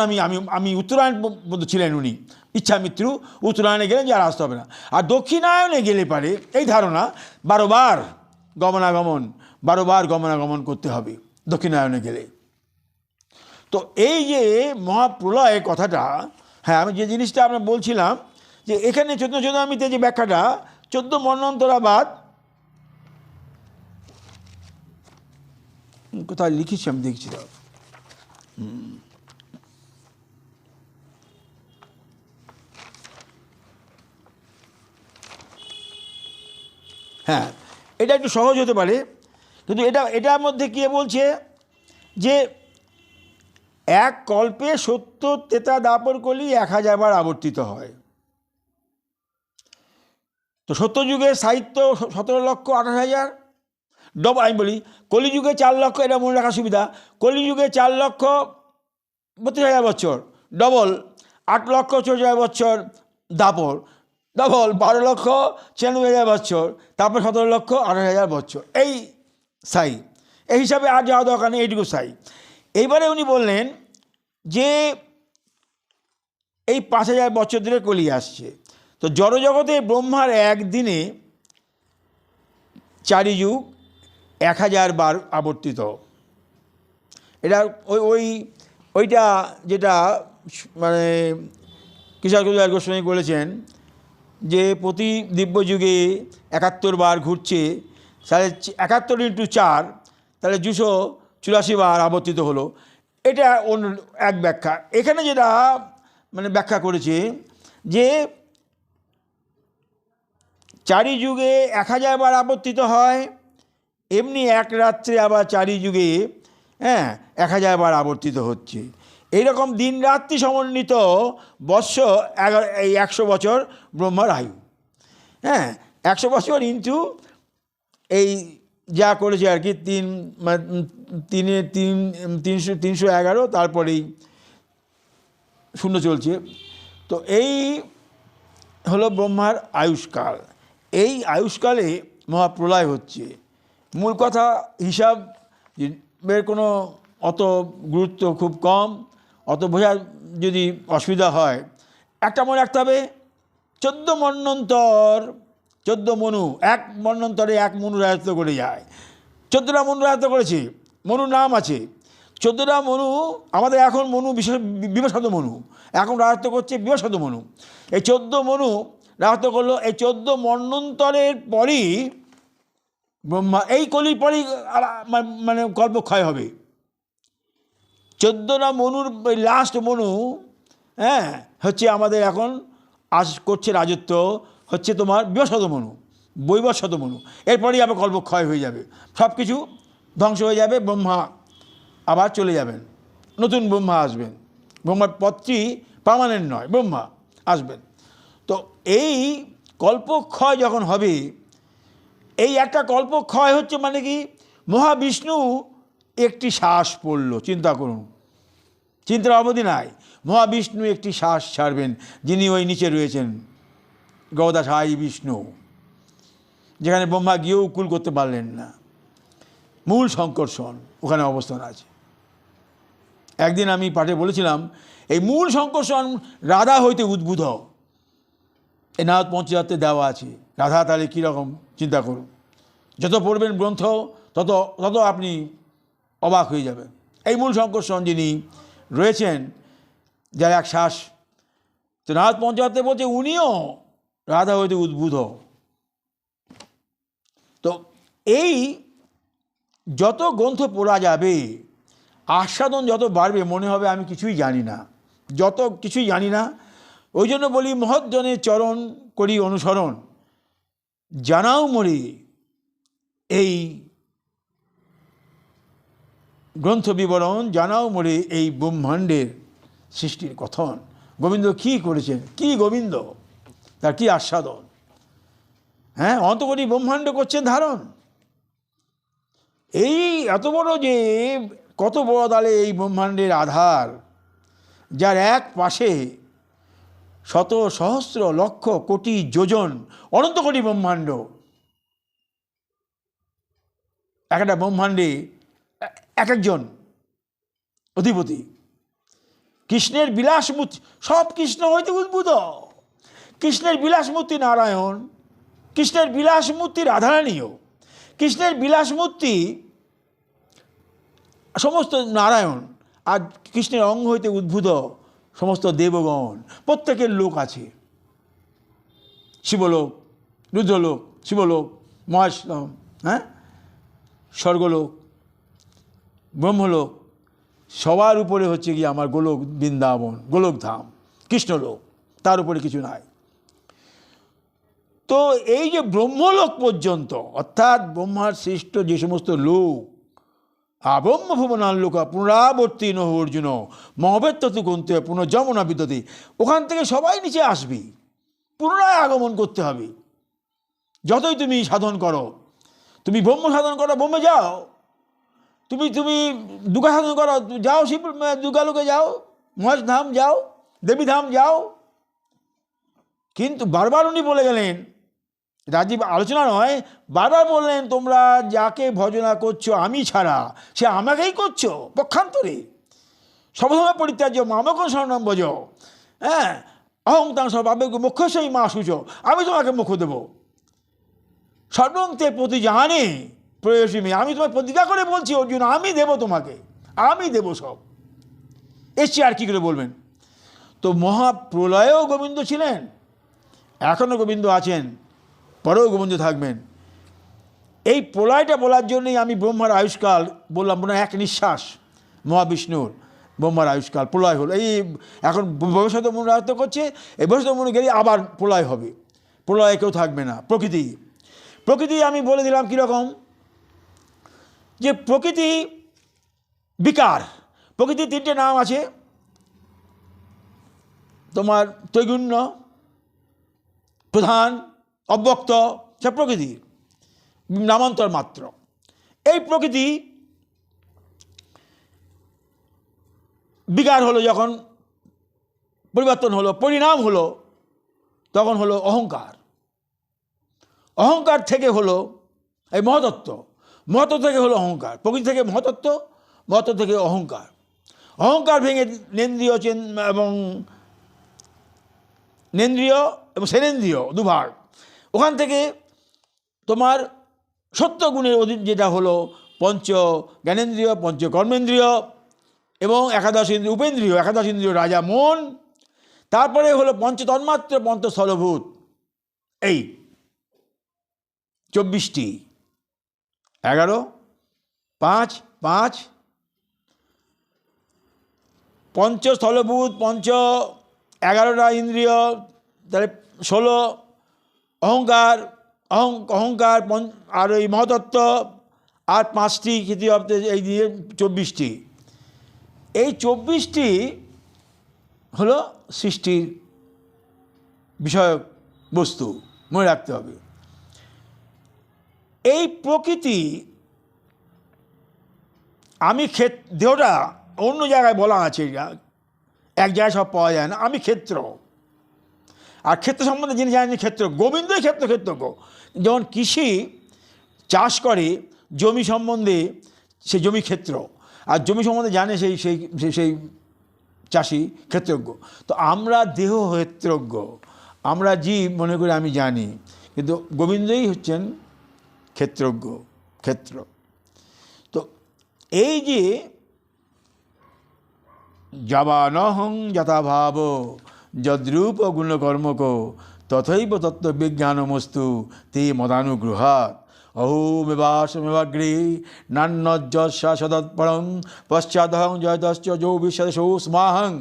আমি উত্তরায়ণ পর্যন্ত ছিলেন উনি, ইচ্ছা মৃত্যু। উত্তরায়ণে গেলেন যে আর আসতে হবে না। আর দক্ষিণায়নে গেলে পারে এই ধারণা 12 বার গমনাগমন করতে হবে দক্ষিণায়নে গেলে। তো এই যে মহাপ্রলয়ের কথাটা, হ্যাঁ, আমি যে জিনিসটা আমরা বলছিলাম, যে এখানে চৈতন্যচূড়ামণিতে যে ব্যাখ্যাটা 14 মন্বন্তরাবাদ কোথায় লিখেছি আমি দেখছি। হ্যাঁ, এটা একটু সহজ হতে পারে, কিন্তু এটার মধ্যে কে বলছে যে এক কল্পে 70 তেতা দাপর কলি 1000 বার আবর্তিত হয়। তো সত্যযুগে সাহিত্য 17,28,000, আমি বলি কলিযুগে 4 লক্ষ, এটা মনে রাখার সুবিধা, কলিযুগে 4,32,000 বছর, ডবল 8,94,000 বছর দাপর, ডবল 12,96,000 বছর, তারপর 17,28,000 বছর, এই সাই। এই হিসাবে আর যাওয়া দরকার নেই, এইটুকু সাই। এইবারে উনি বললেন যে এই 5,000 বছর ধরে কলি আসছে। তো জড়জগতে ব্রহ্মার একদিনে 4 যুগ 1000 বার আবর্তিত। এটা ওইটা যেটা মানে কিশোর গোস্বামী বলেছেন যে প্রতি দিব্য যুগে 71 বার ঘুরছে, তাহলে 71 × 4, তাহলে 284 বার আবর্তিত হলো। এটা অন্য এক ব্যাখ্যা। এখানে যেটা মানে ব্যাখ্যা করেছে যে 4 যুগে 1000 বার আবর্তিত হয়, এমনি এক রাত্রে আবার 4 যুগে 1000 বার আবর্তিত হচ্ছে। এইরকম দিন রাত্রি সমন্বিত বৎস 100 বছর ব্রহ্মার আয়ু। 100 বছর ইন্টু এই যা করেছে আর কি 311, তারপরেই শূন্য চলছে। তো এই হলো ব্রহ্মার আয়ুষ্কাল। এই আয়ুষ্কালে মহাপ্রলয় হচ্ছে। মূল কথা, হিসাবের কোনো অত গুরুত্ব খুব কম, অত বোঝার যদি অসুবিধা হয়, একটা মনে রাখতে হবে, 14 মন্বন্তর, 14 মনু, এক মন্বন্তরে 1 মনু রাজত্ব করে যায়। 14টা মনু রাজত্ব করেছে, মনুর নাম আছে 14টা মনু। আমাদের এখন মনু বিভসদ মনু, এখন রাজত্ব করছে বিভসদ মনু। এই 14 মনু রাজত্ব করলো। এই 14 মন্বন্তরের পরই ব্রহ্মা, এই কলির পরই মানে কল্পক্ষয় হবে। 14টা মনুর লাস্ট মনু হচ্ছে আমাদের এখন করছে রাজত্ব, হচ্ছে তোমার বিভসদ মনু, বৈবস্বত মনু। এরপরেই আবার কল্পক্ষয় হয়ে যাবে, সব কিছু ধ্বংস হয়ে যাবে, ব্রহ্মা আবার চলে যাবেন, নতুন ব্রহ্মা আসবেন। ব্রহ্মার পথটি পার্মানেন্ট নয়, ব্রহ্মা আসবেন। তো এই কল্পক্ষয় যখন হবে, এই একটা কল্পক্ষয় হচ্ছে মানে কি, মহাবিষ্ণু একটি শ্বাস পড়ল। চিন্তা করুন, চিন্তার অবধি নাই। মহাবিষ্ণু একটি শ্বাস ছাড়বেন, যিনি ওই নিচে রয়েছেন, গদাশায়ী বিষ্ণু, যেখানে ব্রহ্মা গিয়েও উকুল করতে পারলেন না। মূল সংকর্ষণ ওখানে অবস্থান আছে। একদিন আমি পাঠে বলেছিলাম, এই মূল সংকর্ষণ রাধা হইতে উদ্ভূত। এই নারদ পঞ্চরাত্রে দেওয়া আছে। রাধা তাহলে কীরকম চিন্তা করুন, যত পড়বেন গ্রন্থ তত তত আপনি অবাক হয়ে যাবেন। এই মূল সংকর্ষণ যিনি রয়েছেন, যার এক শ্বাস, তো নারদ পঞ্চরাত্রে বলছে উনিও রাধা হইতে উদ্ভূত। তো এই যত গ্রন্থ পড়া যাবে, আস্বাদন যত বাড়বে, মনে হবে আমি কিছুই জানি না, যত কিছুই জানি না। ওই জন্য বলি, মহৎজনের চরণ করি অনুসরণ, জানাও মরি এই গ্রন্থ বিবরণ, জানাও মরে এই ব্রহ্মাণ্ডের সৃষ্টির কথন। গোবিন্দ কী করেছেন, কি গোবিন্দ, তার কি আস্বাদন। অন্ত কোটি ব্রহ্মাণ্ড করছেন ধারণ। এই এত বড় যে, কত বড় তাহলে এই ব্রহ্মাণ্ডের আধার, যার এক পাশে শত সহস্র লক্ষ কোটি যোজন অনন্ত কোটি ব্রহ্মাণ্ড। একটা ব্রহ্মাণ্ডে এক একজন অধিপতি। কৃষ্ণের বিলাসমূর্তি, সব কৃষ্ণ হইতে উদ্ভূত। কৃষ্ণের বিলাসমূর্তি নারায়ণ, কৃষ্ণের বিলাসমূর্তি রাধারানীও, কৃষ্ণের বিলাসমূর্তি সমস্ত নারায়ণ, আর কৃষ্ণের অঙ্গ হইতে উদ্ভূত সমস্ত দেবগণ। প্রত্যেকের লোক আছে, শিবলোক, রুদ্রলোক, শিবলোক, মহেশলোক, স্বর্গলোক, ব্রহ্মলোক, সবার উপরে হচ্ছে কি আমার গোলক বৃন্দাবন, গোলকধাম, কৃষ্ণলোক, তার উপরে কিছু নাই। তো এই যে ব্রহ্মলোক পর্যন্ত, অর্থাৎ ব্রহ্মার সৃষ্ট যে সমস্ত লোক, আব্রহ্ম ভুবনাল্লোকা পুনরাবর্তী নহ অর্জুন মহবেত্তু কুন্তে পুনর্যমনা বিদ্যতে, ওখান থেকে সবাই নিচে আসবি, পুনরায় আগমন করতে হবে। যতই তুমি সাধন করো, তুমি ব্রহ্ম সাধন করো, ব্রহ্মে যাও, তুমি দুর্গা সাধন করো, যাও শিব দুর্গালোকে যাও, মহেশ ধাম যাও, দেবী ধাম যাও। কিন্তু বারবার উনি বলে গেলেন, রাজীব আলোচনা নয়, বারবার বললেন তোমরা যাকে ভজনা করছো আমি ছাড়া, সে আমাকেই করছো পক্ষান্তরে। সবসময় পরিত্যাজ্য মামকং শরণং ভজ, হ্যাঁ, অহং তাং সর্বাবেগ মোক্ষস্যই মা শুচ, আমি তোমাকে মোক্ষ দেবো। সর্বং তে প্রতি জানে প্রয়োজনী, আমি তোমায় প্রতিজ্ঞা করে বলছি অর্জুন, আমি দেবো তোমাকে, আমি দেবো সব। এসছি আর কী করে বলবেন। তো মহাপ্রলয়েও গোবিন্দ ছিলেন, এখনও গোবিন্দ আছেন, পরেও গোবিন্দ থাকবেন। এই প্রলয়টা বলার জন্যই আমি ব্রহ্মার আয়ুষ্কাল বললাম, না এক নিঃশ্বাস মহাবিষ্ণুর ব্রহ্মার আয়ুষ্কাল প্রলয় হলো। এই এখন ভবিষ্যৎ মনে রায়ত্ত করছে, এই ভবিষ্যৎ মনে গেলে আবার প্রলয় হবে, প্রলয়ে কেউ থাকবে না। প্রকৃতি আমি বলে দিলাম কীরকম, যে প্রকৃতি বিকার, প্রকৃতির তিনটে নাম আছে তোমার, ত্রৈগুণ্য, প্রধান, অব্যক্ত, সে প্রকৃতি নামান্তর মাত্র। এই প্রকৃতি বিকার হলো, যখন পরিবর্তন হলো, পরিণাম হলো, তখন হলো অহংকার। অহংকার থেকে হলো এই মহতত্ত্ব, মহতত্ত্ব থেকে হলো অহংকার। প্রকৃতি থেকে মহতত্ত্ব, মহতত্ত্ব থেকে অহংকার। অহংকার ভেঙে নেন্দ্রিয় এবং সেনেন্দ্রিয় দুভাগ, ওখান থেকে তোমার সত্যগুণের অধীন যেটা হলো পঞ্চ জ্ঞানেন্দ্রিয়, পঞ্চ কর্মেন্দ্রিয় এবং একাদশ ইন্দ্রিয়, উপেন্দ্রিয়, একাদশ ইন্দ্রিয় রাজা মন। তারপরে হলো পঞ্চ তন্মাত্র, পঞ্চ স্থলভূত, এই 24টি, 11, 5, 5, পঞ্চ স্থলভূত, 11টা ইন্দ্রিয়, তাহলে 16, অহংকার, আর এই মহতত্ত্ব, আর 5টি কৃতি, এই দিয়ে 24টি। এই 24টি হলো সৃষ্টির বিষয়ক বস্তু, মনে রাখতে হবে। এই প্রকৃতি, আমি দেহটা অন্য জায়গায় বলা আছে, এক জায়গায় সব পাওয়া যায় না। আমি ক্ষেত্র, আর ক্ষেত্র সম্বন্ধে যিনি জানেন ক্ষেত্র, গোবিন্দই ক্ষেত্রজ্ঞ। যেমন কৃষি চাষ করে জমি সম্বন্ধে, সে জমি ক্ষেত্র, আর জমি সম্বন্ধে জানে সেই চাষি ক্ষেত্রজ্ঞ। তো আমরা দেহ ক্ষেত্রজ্ঞ, আমরা জীব মনে করি আমি জানি, কিন্তু গোবিন্দই হচ্ছেন ক্ষেত্রজ্ঞ, ক্ষেত্র। তো এই যে যাবানহং যথাভাব যদ্রূপ গুণকর্মক তথৈব তত্ত্ববিজ্ঞানমস্তু তে মদানুগ্রহাৎ অহোমেবাসমগ্রে নান্যজ্জস্যা সদৎপরং পশ্চাদহং জয়দশ্চ যৌ বিশ্বদশৌ স্মাহং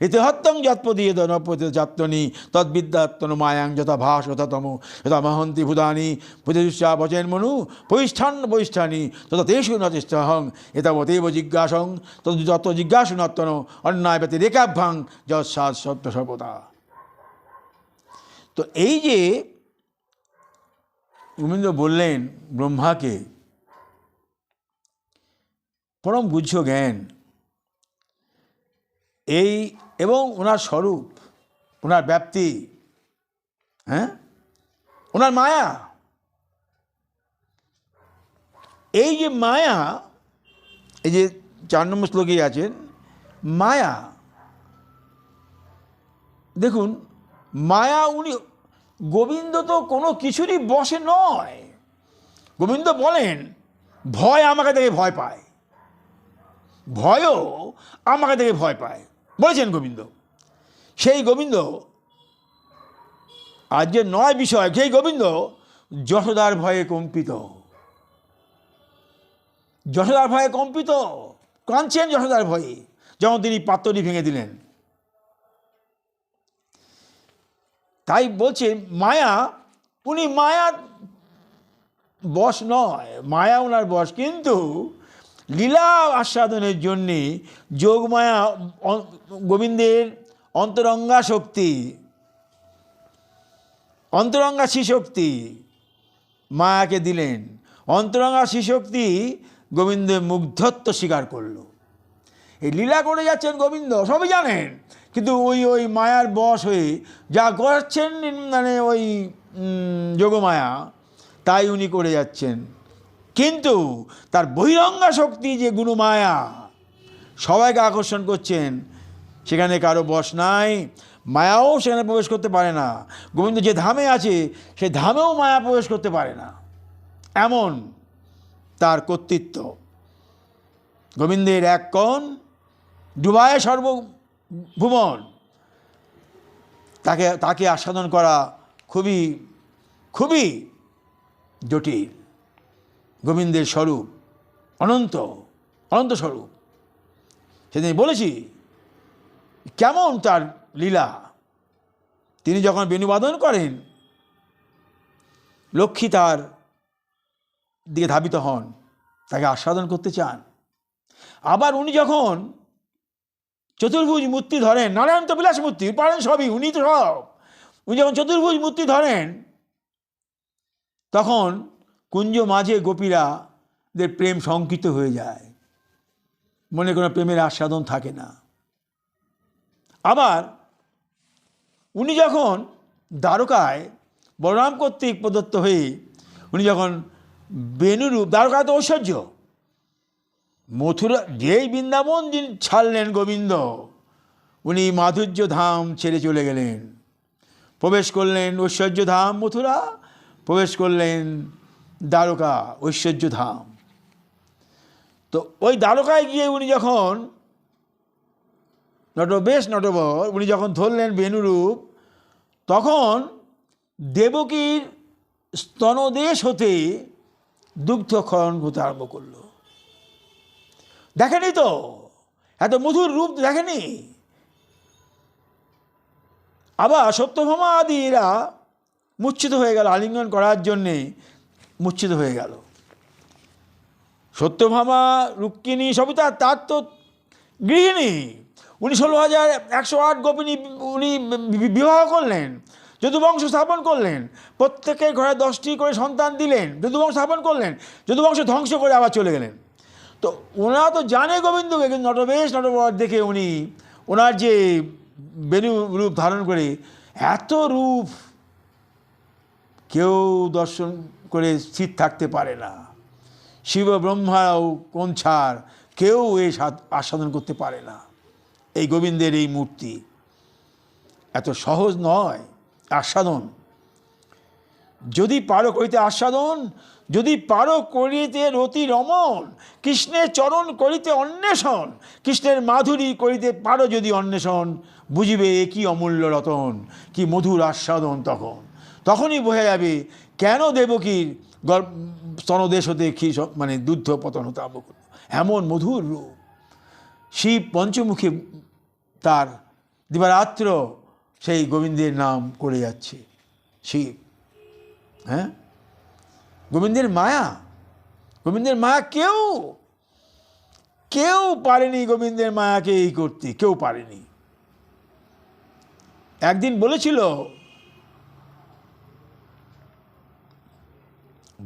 ঋতহত্যং যৎপদীয়ত নপতিজাত্মনি তদ্বিদ্যাত্মন মায়াং যথা ভাস যথা তম যথা মহন্তি ভূতানি ভূতেষা বচেন্মনু বৈষ্ঠানি তথা তেষু নতিষ্ঠহং এতাবতেব জিজ্ঞাসং তত জিজ্ঞাসু নত্তন অন্যায় ব্যতিরেকাভ্যাং যৎসাৎ সত্য সর্বদা। তো এই যে গোবিন্দ বললেন ব্রহ্মাকে পরম গুহ্য জ্ঞান, এই এবং ওনার স্বরূপ, ওনার ব্যাপ্তি, হ্যাঁ, ওনার মায়া, এই যে মায়া, এই যে 4 নম্বর শ্লোকেই আছেন মায়া। দেখুন মায়া, উনি গোবিন্দ তো কোনো কিছুরই বশে নয়। গোবিন্দ বলেন ভয় আমাকে দেখে ভয় পায়, ভয়ও আমাকে দেখে ভয় পায়, বলেছেন গোবিন্দ। সেই গোবিন্দ আর যে 9 বিষয়, সেই গোবিন্দ যশোদার ভয়ে কম্পিত, যশোদার ভয়ে কম্পিত, কাঁদছেন যশোদার ভয়ে, যখন তিনি পাত্রটি ভেঙে দিলেন। তাই বলছে মায়া উনি মায়া বশ নয়, মায়া ওনার বশ, কিন্তু লীলা আস্বাদনের জন্যে যোগমায়া গোবিন্দের অন্তরঙ্গা শক্তি, অন্তরঙ্গা শক্তি মায়াকে দিলেন। অন্তরঙ্গা শক্তি গোবিন্দের মুগ্ধত্ব স্বীকার করল। এই লীলা করে যাচ্ছেন গোবিন্দ, সবই জানেন, কিন্তু ওই মায়ার বশ হয়ে যা করছেন, মানে ওই যোগমায়া, তাই উনি করে যাচ্ছেন। কিন্তু তার বহিরঙ্গা শক্তি যে গুণমায়া সবাইকে আকর্ষণ করছেন, সেখানে কারো বশ নাই, মায়াও সেখানে প্রবেশ করতে পারে না। গোবিন্দ যে ধামে আছে সে ধামেও মায়া প্রবেশ করতে পারে না, এমন তার কর্তৃত্ব। গোবিন্দের এক কোণ ডুবায় সর্বভুবন, তাকে আস্বাদন করা খুবই খুবই জটিল। গোবিন্দের স্বরূপ অনন্ত, অনন্ত স্বরূপ। সেদিন বলেছি কেমন তার লীলা। তিনি যখন বেণুবাদন করেন, লক্ষ্মী তার দিকে ধাবিত হন, তাকে আস্বাদন করতে চান। আবার উনি যখন চতুর্ভুজ মূর্তি ধরেন, নারায়ণ তো বিলাস মূর্তি পারেন সবই, উনি তো সব, উনি যখন চতুর্ভুজ মূর্তি ধরেন, তখন কুঞ্জ মাঝে গোপীরাদের প্রেম শঙ্কিত হয়ে যায়, মনে কোনো প্রেমের আস্বাদন থাকে না। আবার উনি যখন দ্বারকায় বলরাম কর্তৃক প্রদত্ত হয়ে উনি যখন বেণুরূপ, দ্বারকায় তো ঐশ্বর্য, মথুরা যেই বৃন্দাবন যিনি ছাড়লেন গোবিন্দ, উনি মাধুর্য ধাম ছেড়ে চলে গেলেন, প্রবেশ করলেন ঐশ্বর্য ধাম মথুরা, প্রবেশ করলেন দ্বারকা ঐশ্বর্য ধাম। তো ওই দ্বারকায় গিয়ে উনি যখন নটবর উনি যখন ধরলেন বেণুরূপ, তখন দেবকীর স্তনদেশ হতে দুগ্ধক্ষরণ হতে আরম্ভ করল। দেখেনি তো এত মধুর রূপ, দেখেনি? আবার সত্যভামা আদিরা মূর্ছিত হয়ে গেল, আলিঙ্গন করার জন্যে মূর্ছিত হয়ে গেল। সত্যভামা রুক্মিণী সবই তার তো গৃহিণী। উনি 16,108 গোপিনী উনি বিবাহ করলেন, যদুবংশ স্থাপন করলেন, প্রত্যেকের ঘরে 10টি করে সন্তান দিলেন, যদুবংশ স্থাপন করলেন, যদুবংশ ধ্বংস করে আবার চলে গেলেন। তো ওনারা তো জানে গোবিন্দকে, কিন্তু নটবর দেখে উনি ওনার যে বেণু রূপ ধারণ করে, এত রূপ কেউ দর্শন করে স্থির থাকতে পারে না। শিব ব্রহ্মাও কোন ছাড়, কেউ এই আস্বাদন করতে পারে না। এই গোবিন্দের এই মূর্তি এত সহজ নয় আস্বাদন। যদি পারো করিতে আস্বাদন, যদি পারো করিতে রতি রমণ, কৃষ্ণের চরণ করিতে অন্বেষণ, কৃষ্ণের মাধুরী করিতে পারো যদি অন্বেষণ, বুঝিবে কি অমূল্য রতন, কি মধুর আস্বাদন। তখনই বোঝা যাবে কেন দেবকীর স্তনদেশ হতে মানে দুগ্ধ পতন হতে আরম্ভ করল। এমন মধুর রূপ। শিব পঞ্চমুখী তার দিবারাত্র সেই গোবিন্দের নাম করে যাচ্ছে শিব। হ্যাঁ, গোবিন্দের মায়া, গোবিন্দের মায়া কেউ পারেনি গোবিন্দের মায়াকে এই করতে, কেউ পারেনি। একদিন বলেছিল,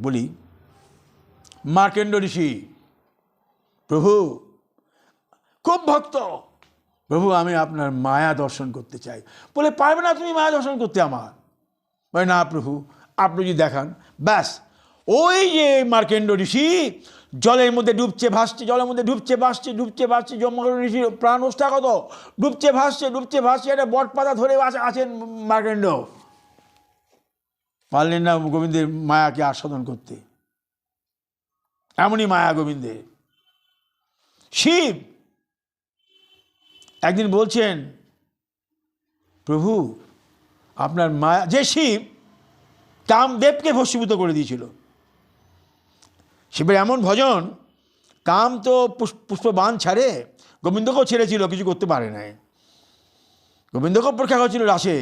বলি, মার্কেন্ড ঋষি, প্রভু খুব ভক্ত, প্রভু আমি আপনার মায়া দর্শন করতে চাই। বলে, পারবে না তুমি মায়া দর্শন করতে আমার? বলে, না প্রভু, আপনি যদি দেখান। ব্যাস, ওই যে মার্কেন্ড ঋষি জলের মধ্যে ডুবছে ভাসছে, জলের মধ্যে ডুবছে ভাসছে, মার্কেন্ড ঋষির প্রাণ ওষ্ঠাগত, ডুবছে ভাসছে, একটা বটপাতা ধরে আছেন মার্কেন্ড। পারলেন না গোবিন্দের মায়াকে আস্বাদন করতে। এমনই মায়া গোবিন্দের। শিব একদিন বলছেন, প্রভু আপনার মায়া, যে শিব কামদেবকে ভস্মীভূত করে দিয়েছিল। শিবের এমন ভজন, কাম তো পুষ্পবাণ ছাড়ে, গোবিন্দকেও ছেড়েছিল, কিছু করতে পারে নাই। গোবিন্দকেও পরীক্ষা করেছিল রাসে,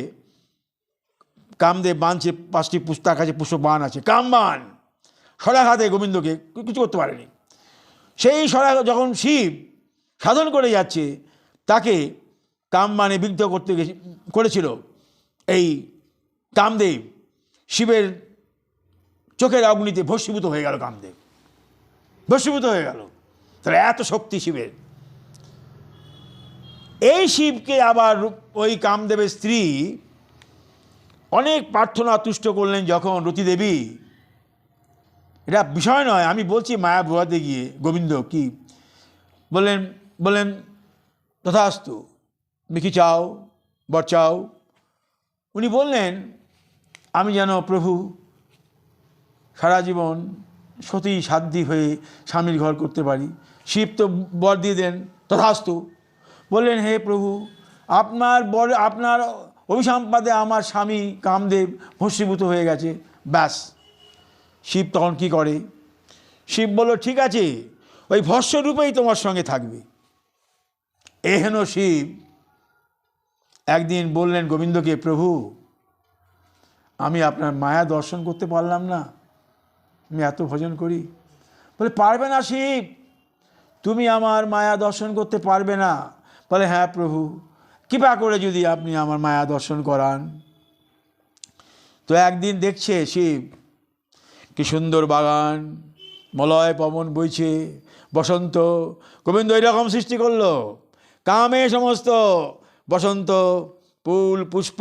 কামদেব বাঁধছে, 5টি পুস্তার কাছে পুষ্পবাণ আছে, কামবাণ, সরাঘাতে গোবিন্দকে কিছু করতে পারেনি। সেই সরাঘ যখন শিব সাধন করে যাচ্ছে, তাকে কামবাণে বিদ্ধ করতে করেছিল এই কামদেব, শিবের চোখের অগ্নিতে ভস্মীভূত হয়ে গেল, কামদেব ভস্মীভূত হয়ে গেল। তাহলে এত শক্তি শিবের। এই শিবকে আবার ওই কামদেবের স্ত্রী অনেক প্রার্থনা তুষ্ট করলেন যখন রতি দেবী। এটা বিষয় নয়, আমি বলছি মায়া বোঝাতে গিয়ে গোবিন্দ কি বললেন তথাস্তু, তুমি কি চাও বর চাও? উনি বললেন আমি যেন প্রভু সারা জীবন সতী সাধ্যী হয়ে স্বামীর ঘর করতে পারি। শিব তো বর দিয়ে দেন, তথাস্তু। বললেন হে প্রভু, আপনার অভিসম্পাদে আমার স্বামী কামদেব ভস্মীভূত হয়ে গেছে। ব্যাস, শিব তখন কী করে? শিব বলল ঠিক আছে, ওই ভস্মরূপেই তোমার সঙ্গে থাকবে। এহেন শিব একদিন বললেন গোবিন্দকে, প্রভু আমি আপনার মায়া দর্শন করতে পারলাম না, আমি এত ভজন করি। বলে পারবে না শিব, তুমি আমার মায়া দর্শন করতে পারবে না। বলে হ্যাঁ প্রভু, কৃপা করে যদি আপনি আমার মায়া দর্শন করান। তো একদিন দেখছে শিব কি সুন্দর বাগান, মলয় পবন বইছে, বসন্ত। গোবিন্দ এরকম সৃষ্টি করলো, কামে সমস্ত বসন্ত, ফুল পুষ্প,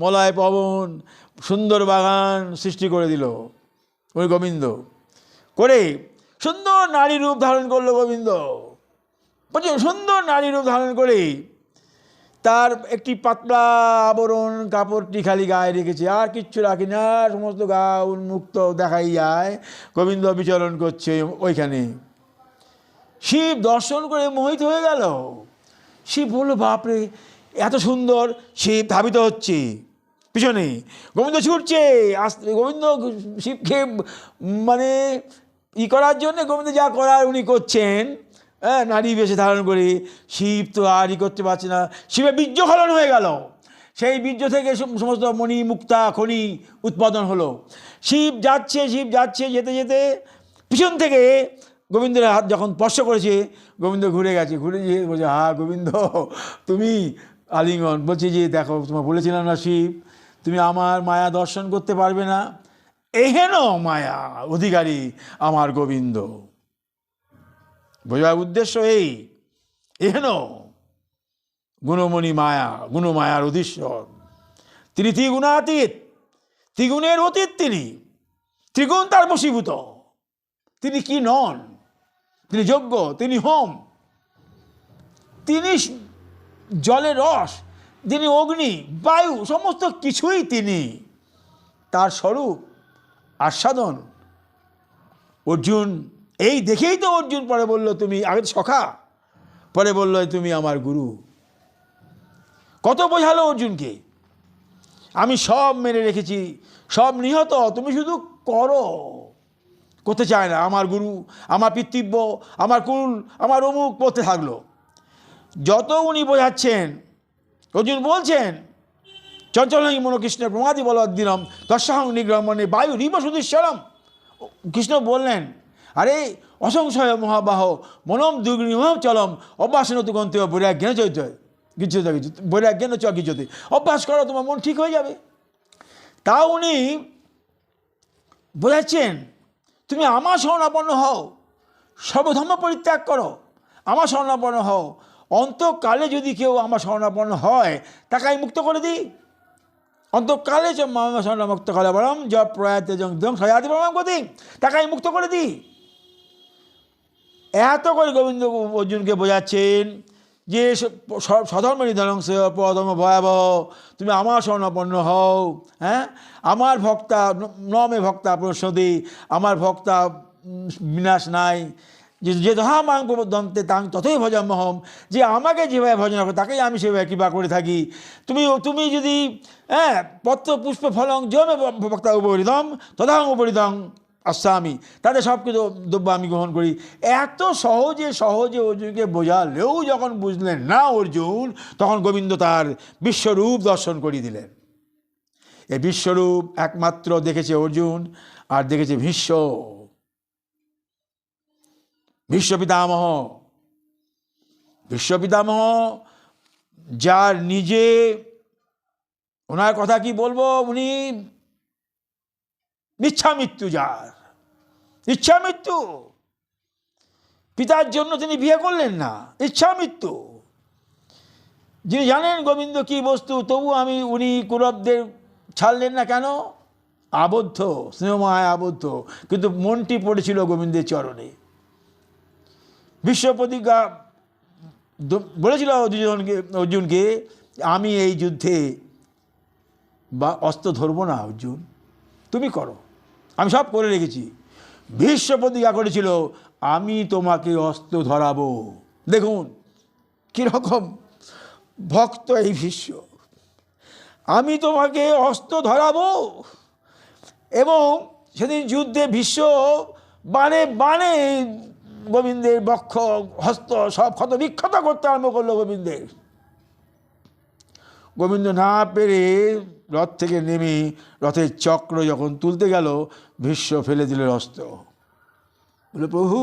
মলয় পবন, সুন্দর বাগান সৃষ্টি করে দিল ওই গোবিন্দ। করে সুন্দর নারী রূপ ধারণ করলো গোবিন্দ, প্রচুর সুন্দর নারী রূপ ধারণ করে তার একটি পাতলা আবরণ কাপড়টি খালি গায়ে রেখেছে, আর কিচ্ছু রাখি না, সমস্ত গা উন্মুক্ত দেখাই যায়। গোবিন্দ বিচরণ করছে ওইখানে। শিব দর্শন করে মোহিত হয়ে গেল। শিব বলল বাপরে এত সুন্দর। শিব ধাবিত হচ্ছে, পিছনে গোবিন্দ ছুটছে আস্তে। গোবিন্দ শিবকে মানে করার জন্যে গোবিন্দ যা করার উনি করছেন, হ্যাঁ, নারী বেশে ধারণ করে। শিব তো আর করতে পারছে না, শিবের বীর্যফলন হয়ে গেল। সেই বীর্য থেকে সমস্ত মণি মুক্তা খনি উৎপাদন হলো। শিব যাচ্ছে যেতে যেতে পিছন থেকে গোবিন্দের হাত যখন স্পর্শ করেছে, গোবিন্দ ঘুরে গেছে, ঘুরে গিয়ে বলছে হ্যাঁ গোবিন্দ তুমি আলিঙ্গন। বলছে যে দেখো তোমার বলেছিলাম না শিব, তুমি আমার মায়া দর্শন করতে পারবে না। এহেন মায়া অধিকারী আমার গোবিন্দ। বোঝার উদ্দেশ্য এই, এহেন গুণমণি মায়া, গুণমায়ার অধীশ্বর তিনি, ত্রিগুণাতীত, ত্রিগুণের অতীত তিনি, ত্রিগুণ তার বশীভূত। তিনি কি নন? তিনি যজ্ঞ, তিনি হোম, তিনি জলের রস, তিনি অগ্নি বায়ু, সমস্ত কিছুই তিনি। তার স্বরূপ আস্বাদন অর্জুন এই দেখেই তো অর্জুন পরে বলল তুমি আগে সখা, পরে বলল তুমি আমার গুরু। কত বোঝালো অর্জুনকে, আমি সব মেনে রেখেছি, সব নিহত, তুমি শুধু করো। করতে চায় না, আমার গুরু, আমার পিতৃব্য, আমার কুল, আমার অমুক করতে থাকলো। যত উনি বোঝাচ্ছেন, অর্জুন বলছেন চঞ্চলহী মনোকৃষ্ণের প্রমাদি বলদ্দিনম দর্শাহং নিগ্রহণে বায়ু রিব সুদীশ্বরম। কৃষ্ণ বললেন আরে অসংশয় মহাবাহ মনম দুর্গিম চলম অভ্যাসনতু গন্তেয় বৈরাগ্যেন চৈত্য গিচ্ছতে বৈরাগ্যেন চ গিচ্ছতে। অভ্যাস করো, তোমার মন ঠিক হয়ে যাবে। তাও উনি বোঝাচ্ছেন তুমি আমার শরণাপন্ন হও, সর্বধর্ম পরিত্যাগ করো, আমার শরণাপন্ন হও। অন্তকালে যদি কেউ আমার শরণাপন্ন হয় তাকে আমি মুক্ত করে দিই। অন্তকালে মামা শরণামুক্ত করা বরম য প্রয়াতে জং সয়াদি বরম গতি, তাকে আমি মুক্ত করে দিই। এত করে গোবিন্দ অর্জুনকে বোঝাচ্ছেন যে স্বধর্ম নিধনংস পরধর্ম ভয়াবহ, তুমি আমার শরণাপন্ন হও। হ্যাঁ, আমার ভক্তা নমে ভক্তা প্রসদি, আমার ভক্তা বিনাশ নাই। যে দহা মাং দন্তে তাং ততই ভজমহম, যে আমাকে যেভাবে ভজন করো তাকেই আমি সেভাবে কৃপা করে থাকি। তুমি যদি পত্র পুষ্প ফলং জমে ভক্তা উপরিদম তদাং উপরিদং আস্বামী, তাদের সব কিছু দ্রব্য আমি গ্রহণ করি। এত সহজে অর্জুনকে বোঝালেও যখন বুঝলেন না অর্জুন, তখন গোবিন্দ তার বিশ্বরূপ দর্শন করিয়ে দিলেন। এই বিশ্বরূপ একমাত্র দেখেছে অর্জুন আর দেখেছে ভীষ্ম, বিশ্বপিতামহ। বিশ্বপিতামহ যার নিজে, ওনার কথা কি বলবো, উনি ইচ্ছা মৃত্যু, যার ইচ্ছা মৃত্যু, পিতার জন্য তিনি বিয়ে করলেন না, ইচ্ছা মৃত্যু। যিনি জানেন গোবিন্দ কি বস্তু, তবু উনি কৌরবদের ছাড়লেন না কেন? আবদ্ধ, স্নেহমায় আবদ্ধ, কিন্তু মনটি পড়েছিল গোবিন্দের চরণে। বিশ্ব প্রতিজ্ঞা বলেছিল অর্জুনকে, আমি এই যুদ্ধে বা অস্ত্র ধরবো না অর্জুন, তুমি করো, আমি সব করে রেখেছি। ভীষ্ম প্রতিজ্ঞা করেছিল, আমি তোমাকে অস্ত্র ধরাবো। দেখুন কীরকম ভক্ত এই ভীষ্ম, আমি তোমাকে অস্ত্র ধরাবো। এবং সেদিন যুদ্ধে ভীষ্ম বাণে বাণে গোবিন্দের বক্ষ হস্ত সব ক্ষত বিক্ষত করতে আরম্ভ করলো গোবিন্দের। গোবিন্দ না পেরে রথ থেকে নেমে রথের চক্র যখন তুলতে গেল, ভীষ্ম ফেলে দিল অস্ত্র, বলে প্রভু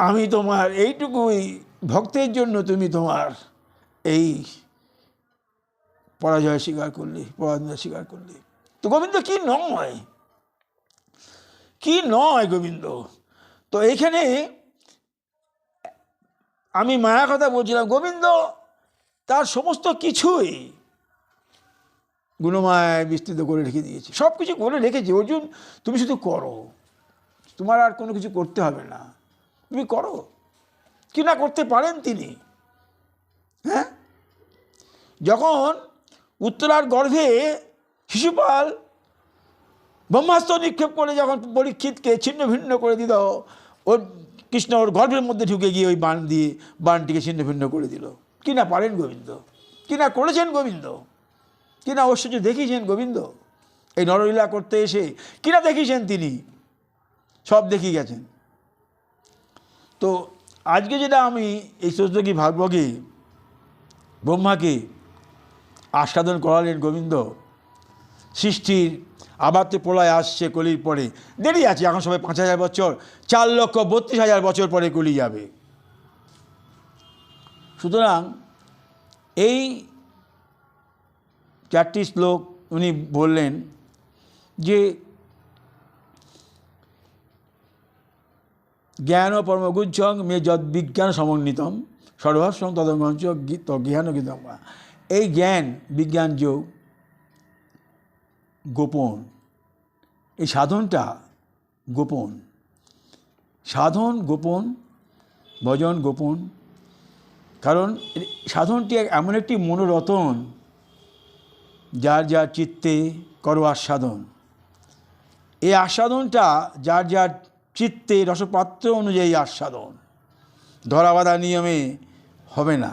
আমি তোমার এইটুকুই ভক্তের জন্য তুমি তোমার এই পরাজয় স্বীকার করলে, পরাজয় স্বীকার করলে। তো গোবিন্দ কি নয়, কি নয় গোবিন্দ। তো এইখানে আমি মায়া কথা বলছিলাম, গোবিন্দ তার সমস্ত কিছুই গুণমায় বিস্তৃত করে রেখে দিয়েছে, সব কিছু করে রেখেছে। অর্জুন তুমি শুধু করো, তোমার আর কোনো কিছু করতে হবে না, তুমি করো। কি না করতে পারেন তিনি? হ্যাঁ, যখন উত্তরার গর্ভে শিশুপাল ব্রহ্মাস্ত্র নিক্ষেপ করে যখন পরীক্ষিতকে ছিন্ন ভিন্ন করে দিল, ওর কৃষ্ণ ওর গর্ভের মধ্যে ঢুকে গিয়ে ওই বাণ দিয়ে বাণটিকে ছিন্ন ভিন্ন করে দিল। কি না পারেন গোবিন্দ, কি না করেছেন গোবিন্দ, কি না ঐশ্বর্য দেখিয়েছেন গোবিন্দ। এই নরলীলা করতে এসে কি না দেখিয়েছেন তিনি, সব দেখিয়ে গেছেন। তো আজকে যেটা আমি এই চতুর্দশী ভাগবগে ব্রহ্মাকে আস্বাদন করালেন গোবিন্দ, সৃষ্টির আবার তো প্রলয় আসছে কলির পরে, দেরি আছে, এখন সবাই 5,000 বছর, 4,32,000 বছর পরে কলি যাবে। সুতরাং এই 4টি শ্লোক উনি বললেন যে জ্ঞান পরমগুজ্জং মে যদ বিজ্ঞান সমন্বিতম সর্বস্বং তদঙ্গঞ্চ জ্ঞান গীতম। এই জ্ঞান বিজ্ঞান যোগ গোপন, এই সাধনটা গোপন, সাধন গোপন, ভজন গোপন। কারণ সাধনটি এমন একটি মনোরতন, যার যার চিত্তে করো আস্বাদন। এই আস্বাদনটা যার যার চিত্তে রসপাত্র অনুযায়ী আস্বাদন, ধরাবাধা নিয়মে হবে না।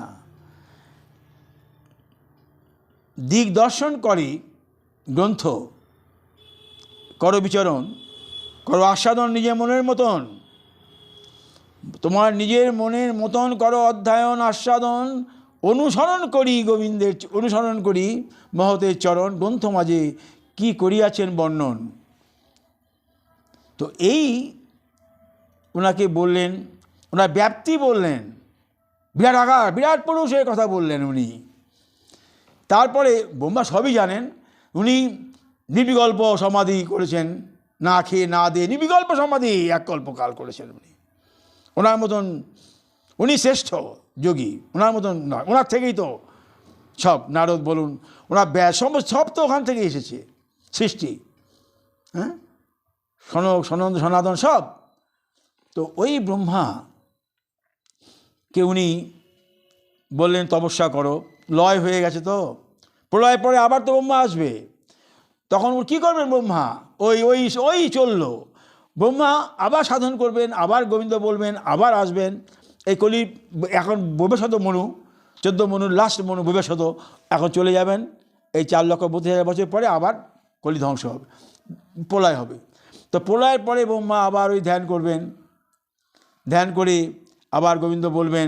দিক দর্শন করে গ্রন্থ, করো বিচরণ, করো আস্বাদন নিজের মনের মতন। তোমার নিজের মনের মতন করো অধ্যয়ন আস্বাদন, অনুসরণ করি গোবিন্দের, অনুসরণ করি মহতের চরণ, গ্রন্থ মাঝে কি করিয়াছেন বর্ণন। তো এই ওনাকে বললেন, ওনার ব্যাপ্তি বললেন, বিরাট আকার, বিরাট পুরুষের কথা বললেন উনি। তারপরে ব্রহ্মা সবই জানেন, উনি নির্বিকল্প সমাধি করেছেন, না খেয়ে না দিয়ে নির্বিকল্প সমাধি এক কল্পকাল করেছেন উনি। ওনার মতন উনি শ্রেষ্ঠ যোগী, ওনার মতন নয়। ওনার থেকেই তো সব, নারদ বলুন, ওনার ব্যাস সব তো ওখান থেকে এসেছে সৃষ্টি। হ্যাঁ, সনক সনন্দ সনাতন সব তো ওই ব্রহ্মাকে উনি বললেন তপস্যা করো। লয় হয়ে গেছে তো, প্রলয় পরে আবার তো ব্রহ্মা আসবে, তখন কী করবেন ব্রহ্মা? ওই ওই ওই চললো, ব্রহ্মা আবার সাধন করবেন, আবার গোবিন্দ বলবেন, আবার আসবেন। এই কলি এখন ভবিষ্যত মনু, 14 মনুর লাস্ট মনু ভবিষ্যত এখন চলে যাবেন। এই 4,32,000 বছর পরে আবার কলি ধ্বংস হবে, প্রলয় হবে। তো প্রলয়ের পরে ব্রহ্মা আবার ওই ধ্যান করবেন, ধ্যান করে আবার গোবিন্দ বলবেন,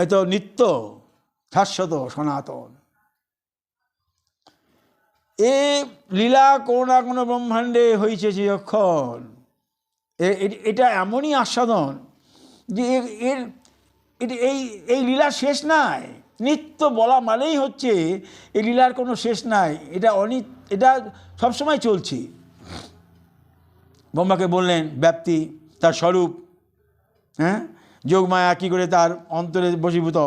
এ তো নিত্য শাশ্বত সনাতন। এ লীলা কোনো না কোনো ব্রহ্মাণ্ডে হয়েছে যখন এটা এমনই আস্বাদন যে এর এই এই লীলা শেষ নাই। নিত্য বলা মানেই হচ্ছে এই লীলার কোনো শেষ নাই, এটা সবসময় চলছে। ব্রহ্মাকে বললেন ব্যাপ্তি, তার স্বরূপ, হ্যাঁ, যোগমায়া কী করে তার অন্তরে বশীভূত,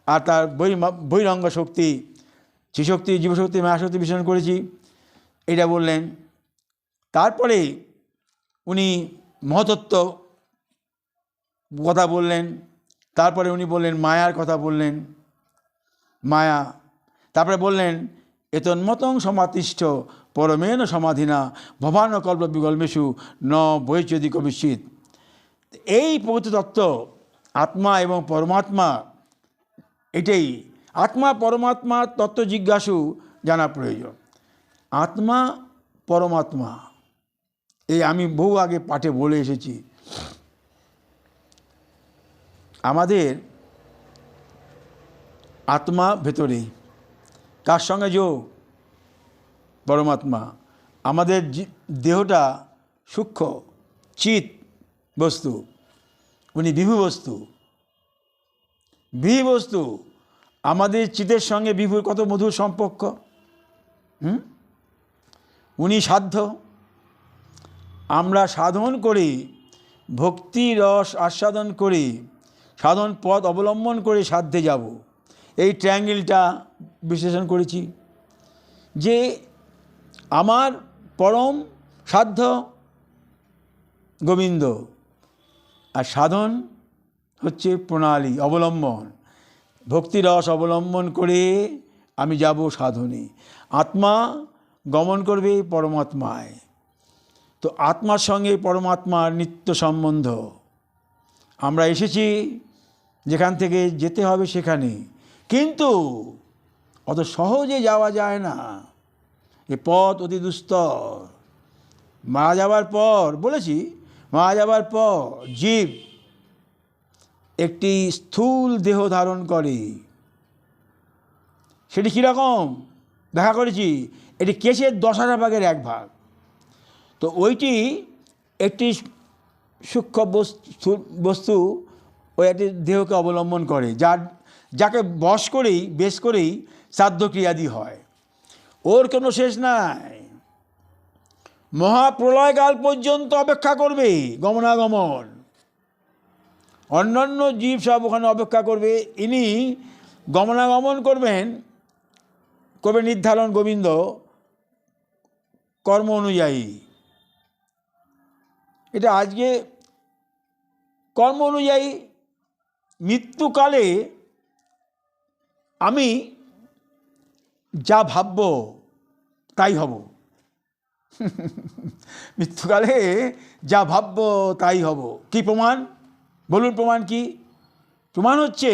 আর তার বহিরঙ্গ শক্তি, শ্রীশক্তি, জীবশক্তি, মায়াশক্তি বিশ্লেষণ করেছি, এটা বললেন। তারপরে উনি মহতত্ত্ব কথা বললেন, তারপরে উনি বললেন মায়ার কথা বললেন, মায়া। তারপরে বললেন এতন্মতং সমাতিষ্ঠ পরমেন সমাধিনা ভবান কল্প বিকল্পেষু ন বৈচ্যদি কবিশ্চিত। এই পবিত্র তত্ত্ব আত্মা এবং পরমাত্মা, এটাই আত্মা পরমাত্মার তত্ত্ব জিজ্ঞাসু জানা প্রয়োজন। আত্মা পরমাত্মা এই আমি বহু আগে পাঠে বলে এসেছি। আমাদের আত্মা ভেতরে, কার সঙ্গে যোগ? পরমাত্মা। আমাদের দেহটা সূক্ষ্ম চিৎ বস্তু, উনি বিভু বস্তু। বিভু বস্তু, আমাদের চিতের সঙ্গে বিভুর কত মধুর সম্পর্ক। উনি সাধ্য। আমরা সাধন করি, ভক্তি রস আস্বাদন করি, সাধন পথ অবলম্বন করে সাধ্যে যাব। এই ট্রায়াঙ্গেলটা বিশ্লেষণ করেছি যে আমার পরম সাধ্য গোবিন্দ, আর সাধন হচ্ছে প্রণালী অবলম্বন। ভক্তিরস অবলম্বন করে আমি যাব সাধনে। আত্মা গমন করবে পরমাত্মায়। তো আত্মার সঙ্গে পরমাত্মার নিত্য সম্বন্ধ। আমরা এসেছি যেখান থেকে যেতে হবে সেখানে, কিন্তু অত সহজে যাওয়া যায় না। এ পথ অতি দুস্তর। মারা যাবার পর, বলেছি, মারা যাবার পর জীব একটি স্থূল দেহ ধারণ করে। সেটি কীরকম দেখা করেছি, এটি কেশের 10,000 ভাগের 1 ভাগ। তো ওইটি একটি সূক্ষ্ম বস্তু ওই একটি দেহকে অবলম্বন করে, যাকে বেশ করেই শ্রাদ্ধক্রিয়াদি হয়। ওর কোনো শেষ নাই। মহাপ্রলয়কাল পর্যন্ত অপেক্ষা করবে গমনাগমন। অন্যান্য জীব সব ওখানে অপেক্ষা করবে, ইনি গমনাগমন করবেন নির্ধারণ গোবিন্দ কর্ম অনুযায়ী। এটা আজকে কর্ম অনুযায়ী। মৃত্যুকালে আমি যা ভাবব তাই হব। মৃত্যুকালে যা ভাবব তাই হব। কি প্রমাণ? বলুন প্রমাণ কি? প্রমাণ হচ্ছে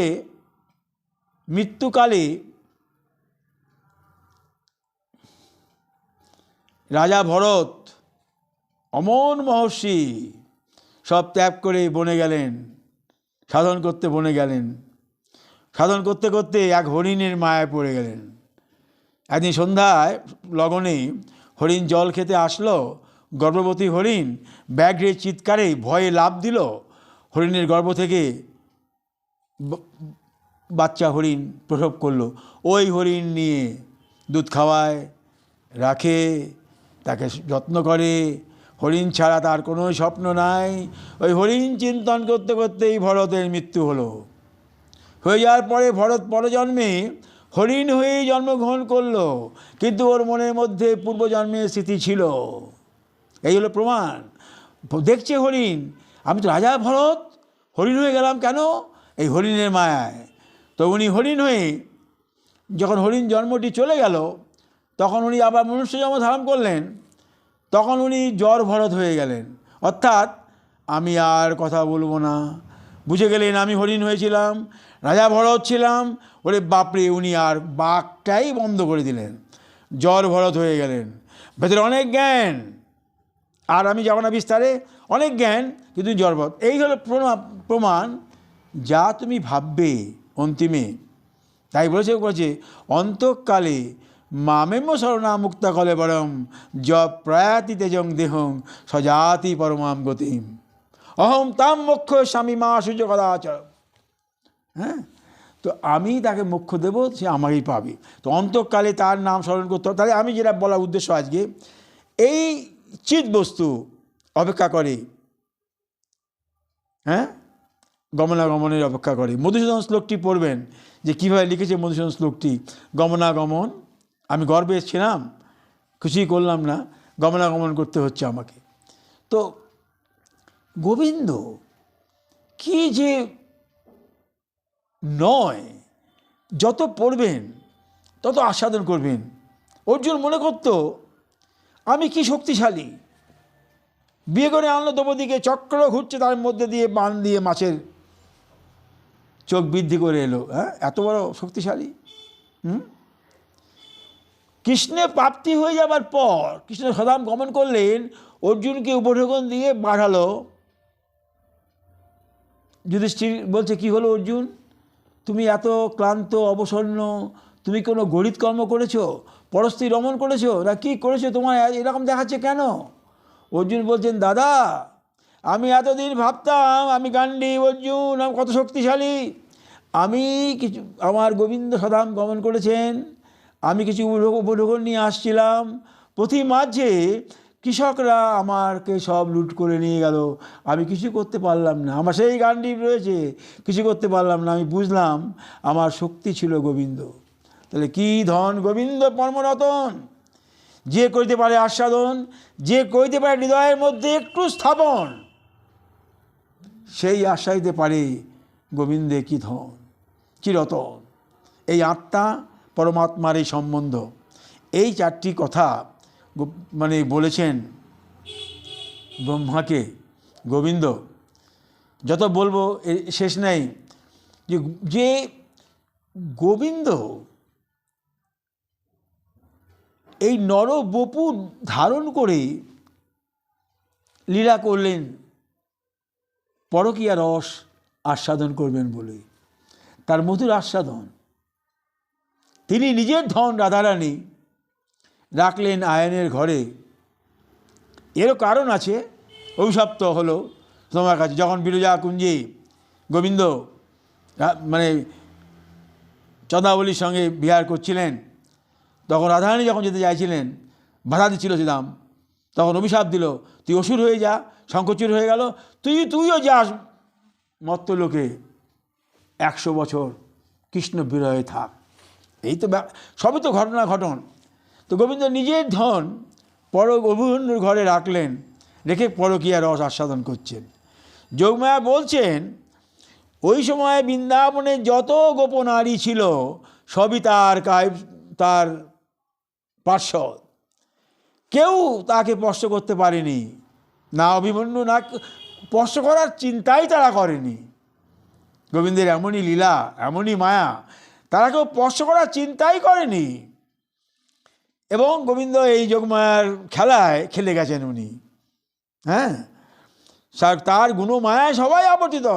মৃত্যুকালে রাজা ভরত, অমন মহর্ষি, সব ত্যাগ করে বনে গেলেন, সাধন করতে বনে গেলেন। সাধন করতে করতে এক হরিণের মায়ায় পড়ে গেলেন। একদিন সন্ধ্যায় লগনে হরিণ জল খেতে আসলো। গর্ভবতী হরিণ ব্যাঘ্রের চিৎকারে ভয়ে লাফ দিল। হরিণের গর্ভ থেকে বাচ্চা হরিণ প্রসব করলো। ওই হরিণ নিয়ে দুধ খাওয়ায়, রাখে, তাকে যত্ন করে। হরিণ ছাড়া তার কোনো স্বপ্ন নাই। ওই হরিণ চিন্তন করতে করতেই ভরতের মৃত্যু হলো। হয়ে যাওয়ার পরে ভরত পরজন্মে হরিণ হয়েই জন্মগ্রহণ করলো, কিন্তু ওর মনের মধ্যে পূর্বজন্মের স্মৃতি ছিল। এই হলো প্রমাণ। দেখছে হরিণ, আমি তো রাজা ভরত, হরিণ হয়ে গেলাম কেন? এই হরিণের মায়ায়। তো উনি হরিণ হয়ে, যখন হরিণ জন্মটি চলে গেল, তখন উনি আবার মনুষ্য জন্ম ধারণ করলেন। তখন উনি জ্বর ভরত হয়ে গেলেন, অর্থাৎ আমি আর কথা বলবো না। বুঝে গেলেন আমি হরিণ হয়েছিলাম, রাজা ভরত ছিলাম। ওরে বাপরে, উনি আর বাকটাই বন্ধ করে দিলেন, জ্বর ভরত হয়ে গেলেন। ভেতরে অনেক জ্ঞান, আর আমি যাব না বিস্তারে, অনেক জ্ঞান, কিন্তু জ্বর ভরত। এই হলো প্রমাণ, যা তুমি ভাববে অন্তিমে। তাই বলেছে অন্তকালে মামেম শরণা মুক্তা কলেবরম য প্রয়াতি তেজং দেহং সজাতি পরমাম গতিম অহম তাম মোক্ষ স্বামী মা সূর্য কদাচর। হ্যাঁ, তো আমি তাকে মোক্ষ দেব, সে আমাকেই পাবে। তো অন্তকালে তার নাম স্মরণ করতে হবে। তাহলে আমি যেটা বলার উদ্দেশ্য আজকে, এই চিৎ বস্তু অপেক্ষা করে, হ্যাঁ, গমনাগমনের অপেক্ষা করে। মধুসূদন শ্লোকটি পড়বেন যে কীভাবে লিখেছে মধুসূদন শ্লোকটি। গমনাগমন, আমি গর্বে ছিলাম, কিছুই করলাম না, গমনাগমন করতে হচ্ছে আমাকে। তো গোবিন্দ কি যে নয়, যত পড়বেন তত আস্বাদন করবেন। অর্জুন মনে করত আমি কি শক্তিশালী, বিয়ে করে আনলো দ্রৌপদীকে, চক্র ঘুরছে, তার মধ্যে দিয়ে বান দিয়ে মাছের চোখ বৃদ্ধি করে এলো। হ্যাঁ, এত বড় শক্তিশালী। কৃষ্ণের প্রাপ্তি হয়ে যাবার পর কৃষ্ণ সদাম গমন করলেন, অর্জুনকে উপঢৌকন দিয়ে বাড়ালো। যুধিষ্ঠির বলছে, কি হলো অর্জুন, তুমি এত ক্লান্ত অবসন্ন, তুমি কোনো গরিত কর্ম করেছো, পরস্ত্রী রমণ করেছো, না কি করেছো, তোমার এরকম দেখাচ্ছে কেন? অর্জুন বলছেন, দাদা আমি এতদিন ভাবতাম আমি গান্ডীব অর্জুন, আমি কত শক্তিশালী, আমি কিছু, আমার গোবিন্দ সদাম গমন করেছেন, আমি কিছু উপঢৌকন নিয়ে আসছিলাম, প্রতি মাঝে কৃষকরা আমাকে সব লুট করে নিয়ে গেল, আমি কিছু করতে পারলাম না, আমার সেই গান্ডীব রয়েছে, কিছু করতে পারলাম না। আমি বুঝলাম আমার শক্তি ছিল গোবিন্দ। তাহলে কি ধন গোবিন্দ পরমরতন, যে করিতে পারে আস্বাদন, যে করিতে পারে হৃদয়ের মধ্যে একটু স্থাপন, সেই আশ্বাইতে পারে গোবিন্দে কি ধন, কি রতন। এই আত্মা পরমাত্মার এই সম্বন্ধ, এই চারটি কথা মানে বলেছেন ব্রহ্মাকে গোবিন্দ। যত বলবো শেষ নেই। যে গোবিন্দ এই নর বপু ধারণ করে লীলা করলেন পরকীয়া রস আস্বাদন করবেন বলে, তার মধুর আস্বাদন। তিনি নিজের ধন রাধারানী রাখলেন আয়নের ঘরে। এরও কারণ আছে, অভিশপ্ত হলো তোমার কাছে। যখন বিরজা কুঞ্জে গোবিন্দ মানে চন্দ্রাবলীর সঙ্গে বিহার করছিলেন, তখন রাধারানী যখন যেতে চাইছিলেন, বাধা দিচ্ছিল শ্রীরাম, তখন অভিশাপ দিল, তুই অসুর হয়ে যা, শঙ্খচূড় হয়ে গেল, তুইও যাস মর্ত্যলোকে 100 বছর কৃষ্ণ বিরহে থাক। এই তো সবই তো ঘটনা ঘটন। তো গোবিন্দ নিজের ধন অভিমন্যুর ঘরে রাখলেন, রেখে পরকীয়া রস আস্বাদন করছেন। যোগমায়া বলছেন, ওই সময় বৃন্দাবনে যত গোপনারী ছিল সবই তার পার্শ্বদ, কেউ তাকে স্পর্শ করতে পারেনি, না অভিমন্যু, না স্পর্শ করার চিন্তাই তারা করেনি। গোবিন্দের এমনই লীলা, এমনই মায়া, তারা কেউ স্পর্শ করার চিন্তাই করেনি। এবং গোবিন্দ এই যোগমায়ার খেলায় খেলে গেছেন উনি। হ্যাঁ, তার গুণমায়ায় সবাই আবর্তিত।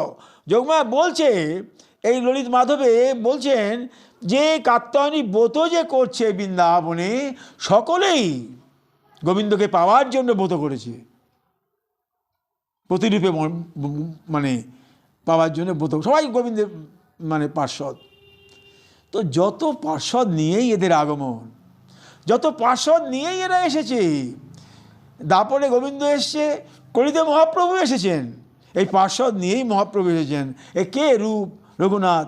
যোগমায়া বলছে, এই ললিত মাধবে বলছেন যে কাত্যায়নী ব্রত যে করছে বৃন্দাবনে, সকলেই গোবিন্দকে পাওয়ার জন্য ব্রত করেছে, প্রতিরূপে মানে পাওয়ার জন্য ব্রত, সবাই গোবিন্দের মানে পার্শ্বদ। তো যত পার্শ্বদ নিয়েই এদের আগমন, যত পার্শ্বদ নিয়েই এরা এসেছে। দাপরে গোবিন্দ এসছে, কলিতে মহাপ্রভু এসেছেন, এই পার্শ্বদ নিয়েই মহাপ্রভু এসেছেন। এ কে? রূপ, রঘুনাথ,